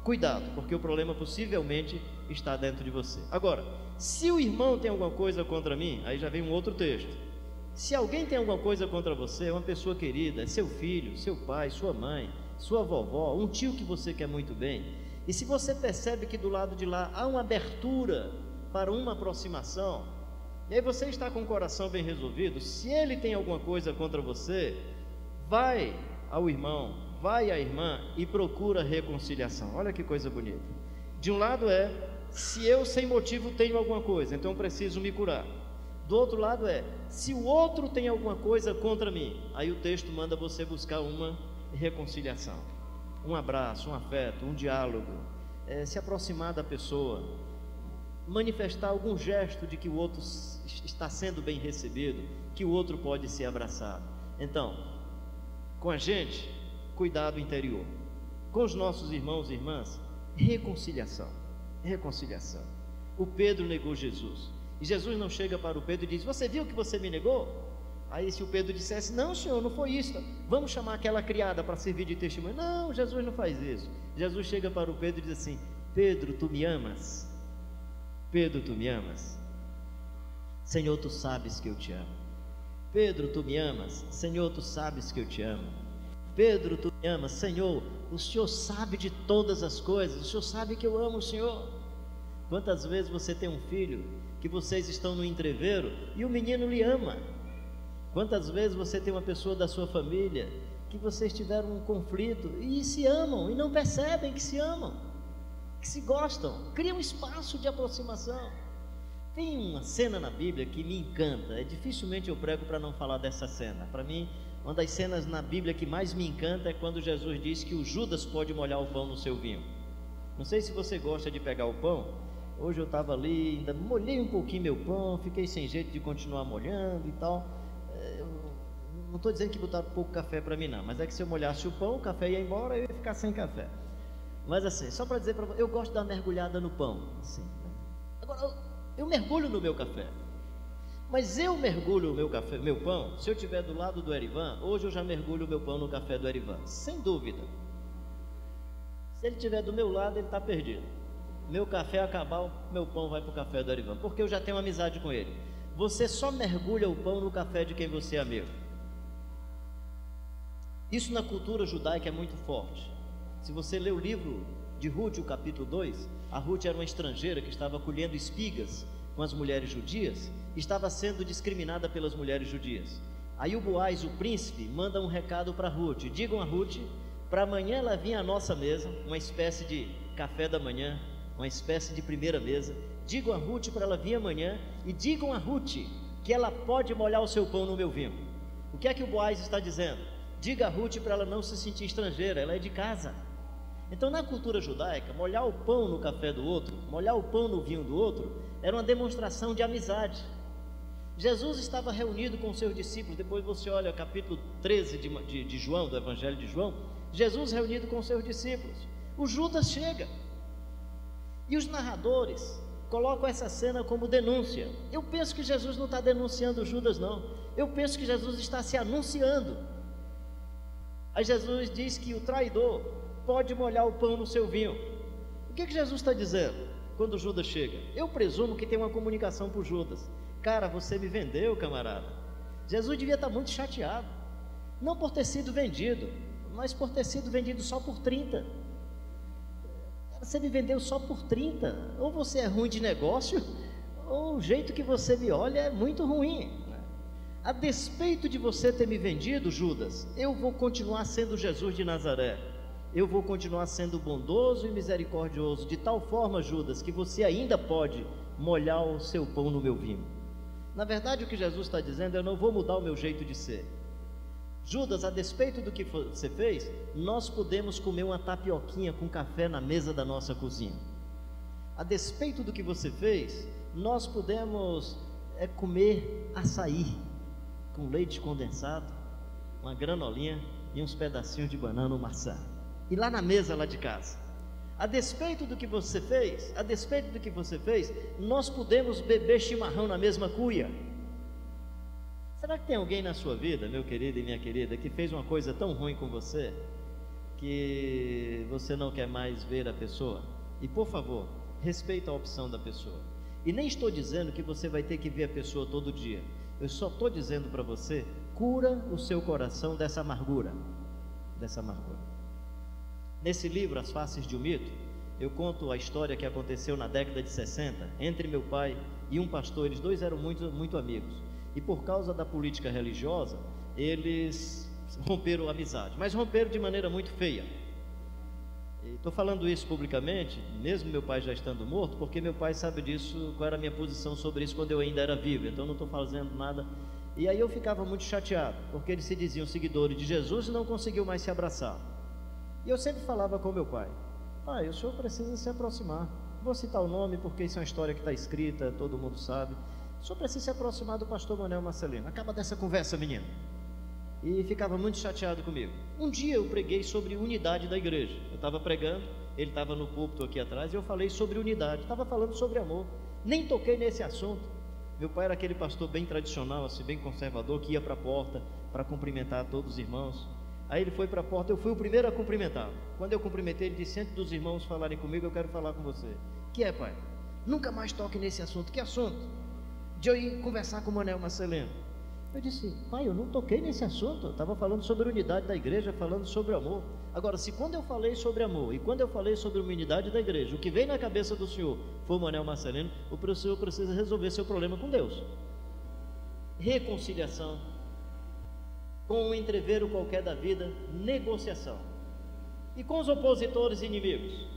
cuidado, porque o problema possivelmente está dentro de você. Agora, se o irmão tem alguma coisa contra mim, aí já vem um outro texto. Se alguém tem alguma coisa contra você, é uma pessoa querida, é seu filho, seu pai, sua mãe, sua vovó, um tio que você quer muito bem, e se você percebe que do lado de lá há uma abertura para uma aproximação, e aí você está com o coração bem resolvido, se ele tem alguma coisa contra você, vai ao irmão, vai à irmã e procura reconciliação. Olha que coisa bonita. De um lado se eu sem motivo tenho alguma coisa, então preciso me curar. Do outro lado se o outro tem alguma coisa contra mim, aí o texto manda você buscar uma reconciliação, um abraço, um afeto, um diálogo, se aproximar da pessoa, manifestar algum gesto de que o outro está sendo bem recebido, que o outro pode ser abraçado. Então, com a gente, cuidado interior. Com os nossos irmãos e irmãs, reconciliação. Reconciliação. O Pedro negou Jesus, e Jesus não chega para o Pedro e diz: você viu que você me negou? Aí se o Pedro dissesse: não, senhor, não foi isso, vamos chamar aquela criada para servir de testemunho. Não, Jesus não faz isso. Jesus chega para o Pedro e diz assim: Pedro, tu me amas? Pedro, tu me amas? Senhor, tu sabes que eu te amo. Pedro, tu me amas? Senhor, tu sabes que eu te amo. Pedro, tu me amas? Senhor, o Senhor sabe de todas as coisas, o Senhor sabe que eu amo o Senhor. Quantas vezes você tem um filho que vocês estão no entreveiro e o menino lhe ama? Quantas vezes você tem uma pessoa da sua família que vocês tiveram um conflito e se amam e não percebem que se amam, que se gostam, cria um espaço de aproximação. Tem uma cena na Bíblia que me encanta, dificilmente eu prego para não falar dessa cena. Para mim, uma das cenas na Bíblia que mais me encanta é quando Jesus diz que o Judas pode molhar o pão no seu vinho. Não sei se você gosta de pegar o pão. Hoje eu estava ali, ainda molhei um pouquinho meu pão, fiquei sem jeito de continuar molhando e tal. Eu não estou dizendo que botaram pouco café para mim não, mas é que se eu molhasse o pão, o café ia embora, eu ia ficar sem café. Mas assim, só para dizer para você, eu gosto de dar uma mergulhada no pão, assim. Agora, eu mergulho no meu café, mas eu mergulho o meu pão, se eu estiver do lado do Erivan, hoje eu já mergulho o meu pão no café do Erivan, sem dúvida. Se ele estiver do meu lado, ele está perdido. Meu café acabar, o meu pão vai para o café do Erivan, porque eu já tenho amizade com ele. Você só mergulha o pão no café de quem você é amigo. Isso na cultura judaica é muito forte. Se você ler o livro de Ruth, o capítulo 2, a Ruth era uma estrangeira que estava colhendo espigas com as mulheres judias, estava sendo discriminada pelas mulheres judias. Aí o Boaz, o príncipe, manda um recado para Ruth: digam a Ruth, para amanhã ela vir à nossa mesa, uma espécie de café da manhã, uma espécie de primeira mesa. Digam a Ruth para ela vir amanhã e digam a Ruth que ela pode molhar o seu pão no meu vinho. O que é que o Boaz está dizendo? Diga a Ruth para ela não se sentir estrangeira, ela é de casa. Então, na cultura judaica, molhar o pão no café do outro, molhar o pão no vinho do outro, era uma demonstração de amizade. Jesus estava reunido com seus discípulos. Depois você olha o capítulo 13 de João, do Evangelho de João. Jesus reunido com seus discípulos. O Judas chega. E os narradores colocam essa cena como denúncia. Eu penso que Jesus não está denunciando o Judas, não. Eu penso que Jesus está se anunciando. Aí Jesus diz que o traidor pode molhar o pão no seu vinho. O que Jesus está dizendo quando Judas chega? Eu presumo que tem uma comunicação para Judas. Cara, você me vendeu, camarada. Jesus devia estar muito chateado, não por ter sido vendido, mas por ter sido vendido só por 30. Você me vendeu só por 30. Ou você é ruim de negócio, ou o jeito que você me olha é muito ruim. A despeito de você ter me vendido, Judas, eu vou continuar sendo Jesus de Nazaré. Eu vou continuar sendo bondoso e misericordioso, de tal forma, Judas, que você ainda pode molhar o seu pão no meu vinho. Na verdade, o que Jesus está dizendo é: eu não vou mudar o meu jeito de ser. Judas, a despeito do que você fez, nós podemos comer uma tapioquinha com café na mesa da nossa cozinha. A despeito do que você fez, nós podemos comer açaí com leite condensado, uma granolinha e uns pedacinhos de banana ou maçã, e lá na mesa lá de casa. A despeito do que você fez, nós podemos beber chimarrão na mesma cuia. Será que tem alguém na sua vida, meu querido e minha querida, que fez uma coisa tão ruim com você, que você não quer mais ver a pessoa? E por favor, respeita a opção da pessoa. E nem estou dizendo que você vai ter que ver a pessoa todo dia. Eu só estou dizendo para você: cura o seu coração dessa amargura. Nesse livro, As Faces de um Mito, eu conto a história que aconteceu na década de 60, entre meu pai e um pastor. Eles dois eram muito amigos, e por causa da política religiosa, eles romperam a amizade, mas romperam de maneira muito feia. Estou falando isso publicamente, mesmo meu pai já estando morto, porque meu pai sabe disso, qual era a minha posição sobre isso quando eu ainda era vivo. Então não estou fazendo nada. E aí eu ficava muito chateado, porque eles se diziam seguidores de Jesus e não conseguiam mais se abraçar. E eu sempre falava com meu pai: pai, o senhor precisa se aproximar. Vou citar o nome porque isso é uma história que está escrita, todo mundo sabe. O senhor precisa se aproximar do pastor Manuel Marcelino. Acaba dessa conversa, menino. E ficava muito chateado comigo. Um dia eu preguei sobre unidade da igreja. Eu estava pregando, ele estava no púlpito aqui atrás, e eu falei sobre unidade, estava falando sobre amor. Nem toquei nesse assunto. Meu pai era aquele pastor bem tradicional, assim, bem conservador, que ia para a porta para cumprimentar todos os irmãos. Aí ele foi para a porta, eu fui o primeiro a cumprimentá-lo. Quando eu cumprimentei, ele disse: antes dos irmãos falarem comigo, eu quero falar com você. Que é, pai? Nunca mais toque nesse assunto. Que assunto? De eu ir conversar com o Manuel Marcelino. Eu disse: pai, eu não toquei nesse assunto. Eu estava falando sobre a unidade da igreja, falando sobre amor. Agora, se quando eu falei sobre amor e quando eu falei sobre a unidade da igreja, o que veio na cabeça do senhor foi o Manuel Marcelino, o senhor precisa resolver seu problema com Deus. Reconciliação, com um entreveiro qualquer da vida, negociação. E com os opositores e inimigos,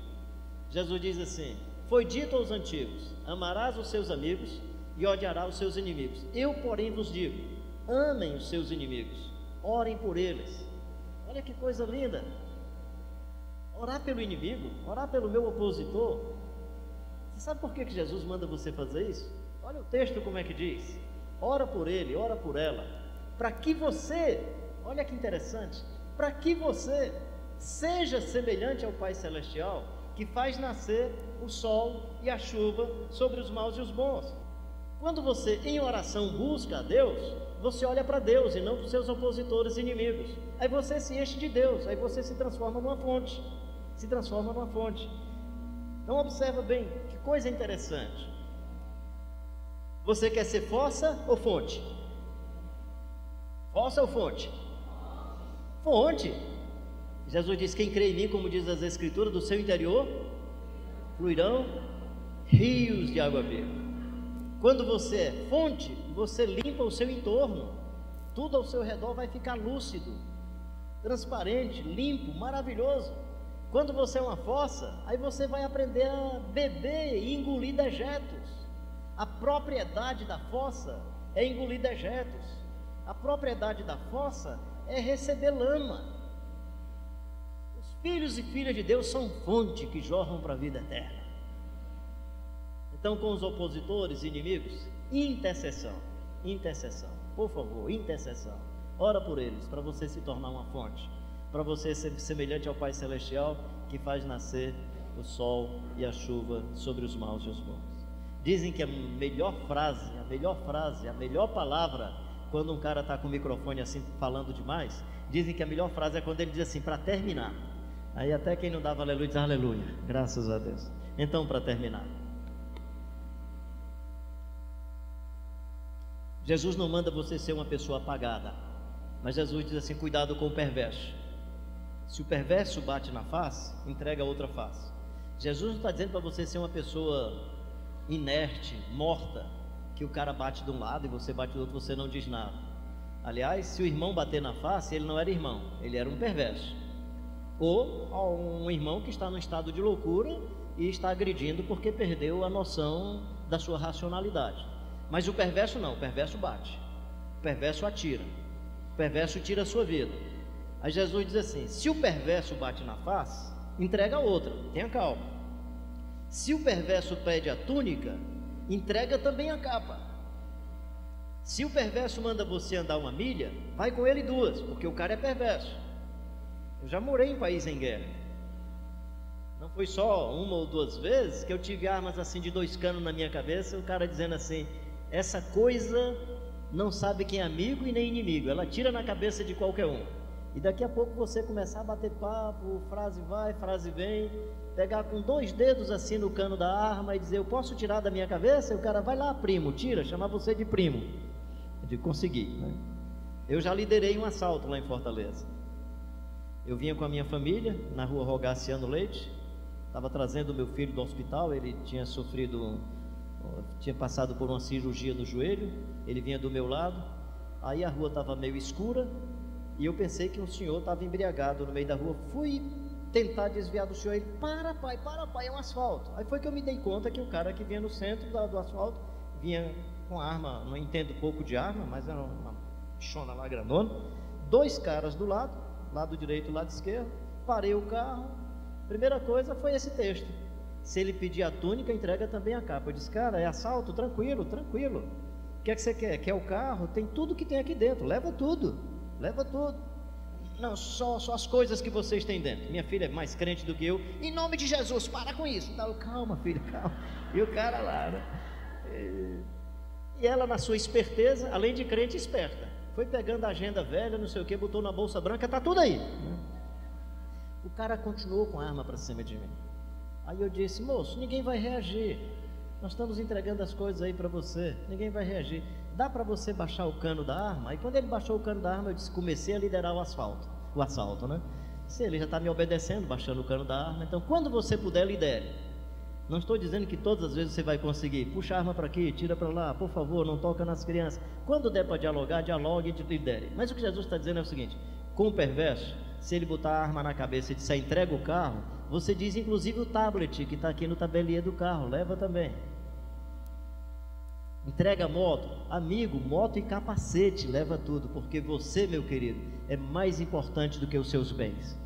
Jesus diz assim: foi dito aos antigos: amarás os seus amigos e odiarás os seus inimigos. Eu, porém, vos digo: amem os seus inimigos, orem por eles. Olha que coisa linda! Orar pelo inimigo, orar pelo meu opositor. Você sabe por que Jesus manda você fazer isso? Olha o texto como é que diz: ora por ele, ora por ela, para que você, olha que interessante, para que você seja semelhante ao Pai Celestial, que faz nascer o sol e a chuva sobre os maus e os bons. Quando você em oração busca a Deus, você olha para Deus e não para os seus opositores e inimigos. Aí você se enche de Deus, aí você se transforma numa fonte. Então observa bem, que coisa interessante. Você quer ser fossa ou fonte? Fossa ou fonte? Fonte. Jesus diz: quem crê em mim, como diz as Escrituras, do seu interior fluirão rios de água viva. Quando você é fonte, você limpa o seu entorno, tudo ao seu redor vai ficar lúcido, transparente, limpo, maravilhoso. Quando você é uma fossa, aí você vai aprender a beber e engolir dejetos. A propriedade da fossa é engolir dejetos. A propriedade da fossa é receber lama. Os filhos e filhas de Deus são fonte que jorram para a vida eterna. Então, com os opositores e inimigos, intercessão, por favor, intercessão. Ora por eles, para você se tornar uma fonte, para você ser semelhante ao Pai Celestial, que faz nascer o sol e a chuva sobre os maus e os bons. Dizem que a melhor palavra, quando um cara está com o microfone assim, falando demais, dizem que a melhor frase é quando ele diz assim: para terminar. Aí até quem não dava aleluia diz aleluia, graças a Deus. Então, para terminar, Jesus não manda você ser uma pessoa apagada, mas Jesus diz assim: cuidado com o perverso. Se o perverso bate na face, entrega a outra face. Jesus não está dizendo para você ser uma pessoa inerte, morta, que o cara bate de um lado e você bate do outro, você não diz nada. Aliás, se o irmão bater na face, ele não era irmão, ele era um perverso. Ou um irmão que está num estado de loucura e está agredindo porque perdeu a noção da sua racionalidade. Mas o perverso não, o perverso bate, o perverso atira, o perverso tira a sua vida. Aí Jesus diz assim: se o perverso bate na face, entrega a outra, tenha calma. Se o perverso pede a túnica, entrega também a capa. Se o perverso manda você andar 1 milha, vai com ele 2, porque o cara é perverso. Eu já morei em país em guerra. Não foi só 1 ou 2 vezes que eu tive armas assim de 2 canos na minha cabeça, o cara dizendo assim: essa coisa não sabe quem é amigo e nem inimigo, ela tira na cabeça de qualquer um. E daqui a pouco você começar a bater papo, frase vai, frase vem, pegar com 2 dedos assim no cano da arma e dizer: eu posso tirar da minha cabeça? E o cara vai lá, primo, tira, chamar você de primo. Eu digo: consegui, né? Eu já liderei um assalto lá em Fortaleza. Eu vinha com a minha família na rua Rogaciano Leite, estava trazendo o meu filho do hospital, ele tinha passado por uma cirurgia no joelho, ele vinha do meu lado, aí a rua estava meio escura, e eu pensei que um senhor estava embriagado no meio da rua, fui tentar desviar do senhor, ele: para pai, é um asfalto. Aí foi que eu me dei conta que o cara que vinha no centro do asfalto, vinha com arma, não entendo pouco de arma, mas era uma chona lá grandona, 2 caras do lado direito e lado esquerdo, parei o carro, primeira coisa foi esse texto: se ele pedir a túnica, entrega também a capa. Eu disse: cara, é assalto, tranquilo, o que é que você quer? Quer o carro? Tem tudo que tem aqui dentro, leva tudo. Não, só as coisas que vocês têm dentro. Minha filha é mais crente do que eu: em nome de Jesus, para com isso. Não, calma filho, calma. E o cara lá, né? E ela, na sua esperteza, além de crente, esperta, foi pegando a agenda velha, não sei o que, botou na bolsa branca, tá tudo aí. O cara continuou com a arma para cima de mim. Aí eu disse: moço, ninguém vai reagir, nós estamos entregando as coisas aí para você, ninguém vai reagir, dá para você baixar o cano da arma? Aí quando ele baixou o cano da arma, eu disse: comecei a liderar o assalto, né? Se ele já está me obedecendo, baixando o cano da arma, então quando você puder, lidere. Não estou dizendo que todas as vezes você vai conseguir. Puxa a arma para aqui, tira para lá, por favor, não toca nas crianças. Quando der para dialogar, dialogue e lidere. Mas o que Jesus está dizendo é o seguinte: com o perverso, se ele botar a arma na cabeça e disser entrega o carro, você diz inclusive o tablet que está aqui no tabelier do carro, leva também. Entrega a moto, amigo, moto e capacete, leva tudo, porque você, meu querido, é mais importante do que os seus bens.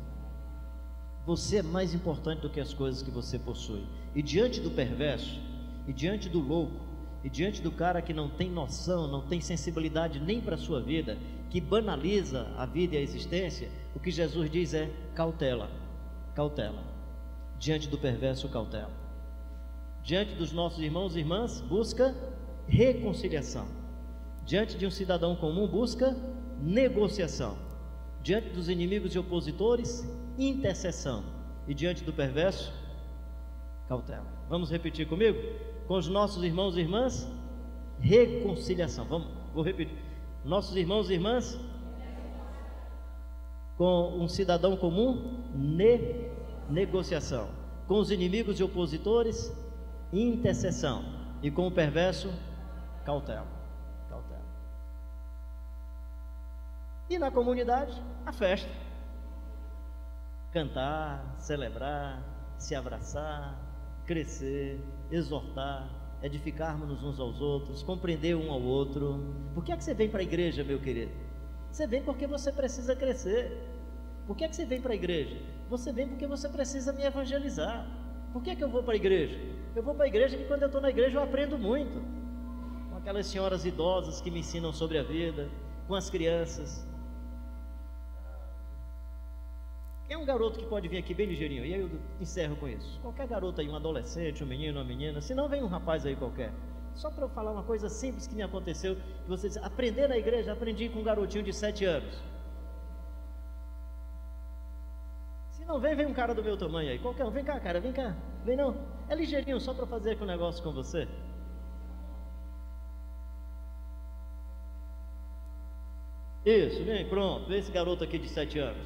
Você é mais importante do que as coisas que você possui. E diante do perverso, e diante do louco, e diante do cara que não tem noção, não tem sensibilidade nem para a sua vida, que banaliza a vida e a existência, o que Jesus diz é: cautela, cautela. Diante do perverso, cautela. Diante dos nossos irmãos e irmãs, busca reconciliação. Diante de um cidadão comum, busca negociação. Diante dos inimigos e opositores, intercessão. E diante do perverso, cautela. Vamos repetir comigo? Com os nossos irmãos e irmãs, reconciliação. Vou repetir. Nossos irmãos e irmãs, com um cidadão comum, negociação. Com os inimigos e opositores, intercessão. E com o perverso, cautela. Cautela. E na comunidade, a festa. Cantar, celebrar, se abraçar, crescer, exortar, edificarmos uns aos outros, compreender um ao outro. Por que é que você vem para a igreja, meu querido? Você vem porque você precisa crescer. Por que é que você vem para a igreja? Você vem porque você precisa me evangelizar. Por que é que eu vou para a igreja? Eu vou para a igreja porque quando eu estou na igreja eu aprendo muito. Com aquelas senhoras idosas que me ensinam sobre a vida, com as crianças. É um garoto que pode vir aqui bem ligeirinho, e aí eu encerro com isso. Qualquer garoto aí, um adolescente, um menino, uma menina, se não vem um rapaz aí qualquer. Só para eu falar uma coisa simples que me aconteceu, que você diz: aprender na igreja, aprendi com um garotinho de 7 anos. Não, vem um cara do meu tamanho aí. Qualquer um. Vem cá, cara, vem cá. Vem não. É ligeirinho, só para fazer aqui um negócio com você. Isso, vem, pronto. Vê esse garoto aqui de 7 anos.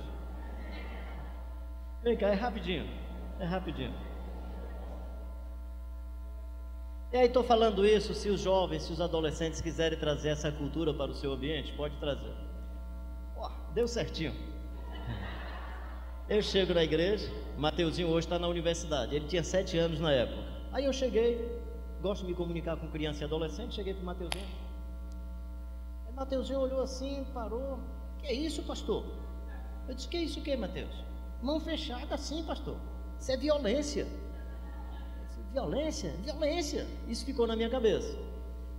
Vem cá, é rapidinho. É rapidinho. E aí estou falando isso, se os jovens, se os adolescentes quiserem trazer essa cultura para o seu ambiente, pode trazer. Deu certinho. Eu chego na igreja, Mateuzinho hoje está na universidade, ele tinha 7 anos na época. Aí eu cheguei, gosto de me comunicar com criança e adolescente, cheguei para o Mateuzinho. Aí Mateuzinho olhou assim, parou. Que é isso, pastor? Eu disse, que é isso o que, Mateus? Mão fechada assim, pastor. Isso é violência. Violência. Isso ficou na minha cabeça.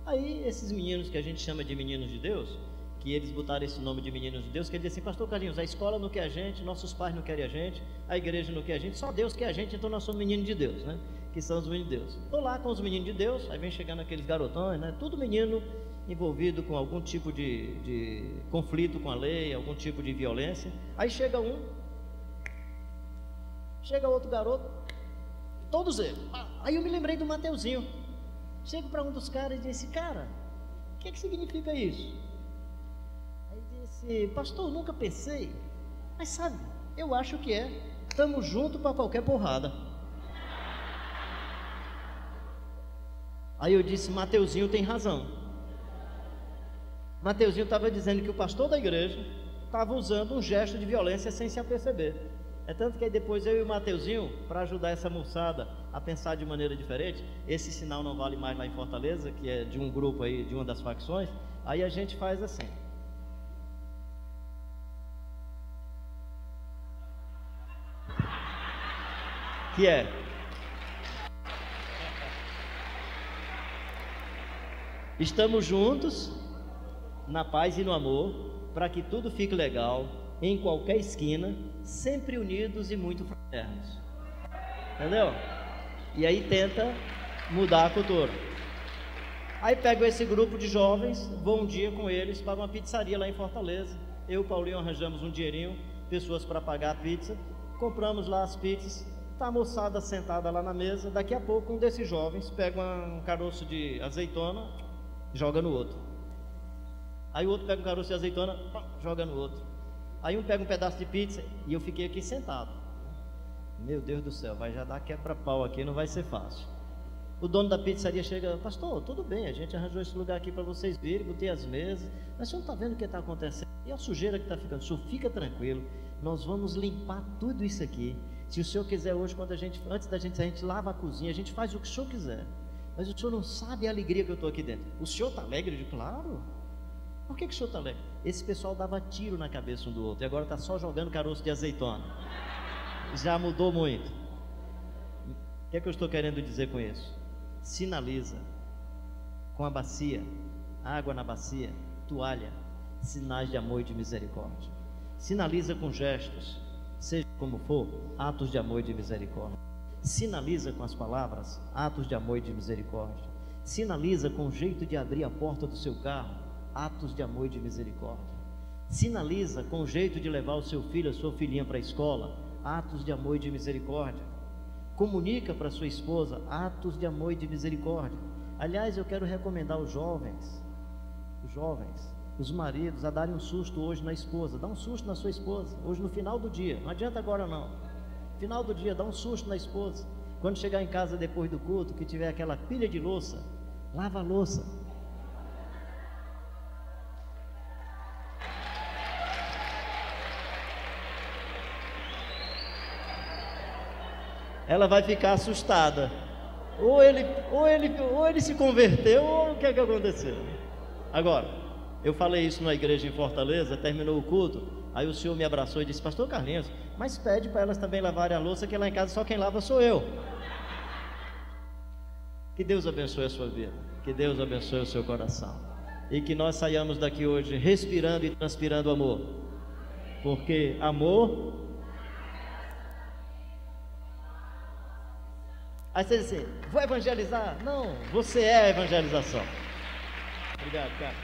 Aí esses meninos que a gente chama de meninos de Deus, que eles botaram esse nome de meninos de Deus, que eles dizem assim, pastor Carlinhos, a escola não quer a gente, nossos pais não querem a gente, a igreja não quer a gente, só Deus quer a gente, então nós somos meninos de Deus, né? Que são os meninos de Deus. Estou lá com os meninos de Deus, aí vem chegando aqueles garotões, né? Tudo menino envolvido com algum tipo de conflito com a lei, algum tipo de violência. Aí chega outro garoto, todos eles. Aí eu me lembrei do Mateuzinho. Chego para um dos caras e disse, cara, o que significa isso? Aí disse, pastor, nunca pensei, mas sabe, eu acho que é, estamos juntos para qualquer porrada. Aí eu disse, Mateuzinho tem razão. Mateuzinho estava dizendo que o pastor da igreja estava usando um gesto de violência sem se aperceber. É tanto que aí depois eu e o Mateuzinho, para ajudar essa moçada a pensar de maneira diferente, esse sinal não vale mais lá em Fortaleza, que é de um grupo aí, de uma das facções, aí a gente faz assim. Que é: estamos juntos, na paz e no amor, para que tudo fique legal, em qualquer esquina, sempre unidos e muito fraternos. Entendeu? E aí tenta mudar a cultura. Aí pego esse grupo de jovens, vou um dia com eles para uma pizzaria lá em Fortaleza. Eu e o Paulinho arranjamos um dinheirinho, pessoas para pagar a pizza, compramos lá as pizzas, tá a moçada sentada lá na mesa. Daqui a pouco um desses jovens pega um caroço de azeitona, joga no outro. Aí o outro pega um caroço de azeitona, joga no outro. Aí um pega um pedaço de pizza e eu fiquei aqui sentado. Meu Deus do céu, vai já dar quebra-pau aqui, não vai ser fácil. O dono da pizzaria chega, pastor, tudo bem, a gente arranjou esse lugar aqui para vocês virem, botei as mesas, mas o senhor não está vendo o que está acontecendo? E a sujeira que está ficando? O senhor fica tranquilo, nós vamos limpar tudo isso aqui. Se o senhor quiser hoje, antes da gente, a gente lava a cozinha, a gente faz o que o senhor quiser. Mas o senhor não sabe a alegria que eu estou aqui dentro. O senhor está alegre? Eu digo, claro. Por que o senhor está alegre? Esse pessoal dava tiro na cabeça um do outro, e agora está só jogando caroço de azeitona. Já mudou muito. O que é que eu estou querendo dizer com isso? Sinaliza com a bacia, água na bacia, toalha, sinais de amor e de misericórdia. Sinaliza com gestos, seja como for, atos de amor e de misericórdia. Sinaliza com as palavras, atos de amor e de misericórdia. Sinaliza com o jeito de abrir a porta do seu carro, atos de amor e de misericórdia. Sinaliza com o jeito de levar o seu filho, a sua filhinha para a escola, atos de amor e de misericórdia. Comunica para sua esposa, atos de amor e de misericórdia. Aliás, eu quero recomendar os jovens, os maridos, a darem um susto hoje na esposa. Dá um susto na sua esposa, hoje no final do dia, não adianta agora não. Final do dia, dá um susto na esposa. Quando chegar em casa depois do culto, que tiver aquela pilha de louça, lava a louça. Ela vai ficar assustada. Ou ele se converteu, ou o que é que aconteceu? Agora, eu falei isso na igreja em Fortaleza, terminou o culto, aí o senhor me abraçou e disse, pastor Carlinhos, mas pede para elas também lavarem a louça, que lá em casa só quem lava sou eu. Que Deus abençoe a sua vida, que Deus abençoe o seu coração, e que nós saiamos daqui hoje respirando e transpirando amor, porque amor... Aí você diz assim, vou evangelizar? Não, você é a evangelização. Obrigado, cara.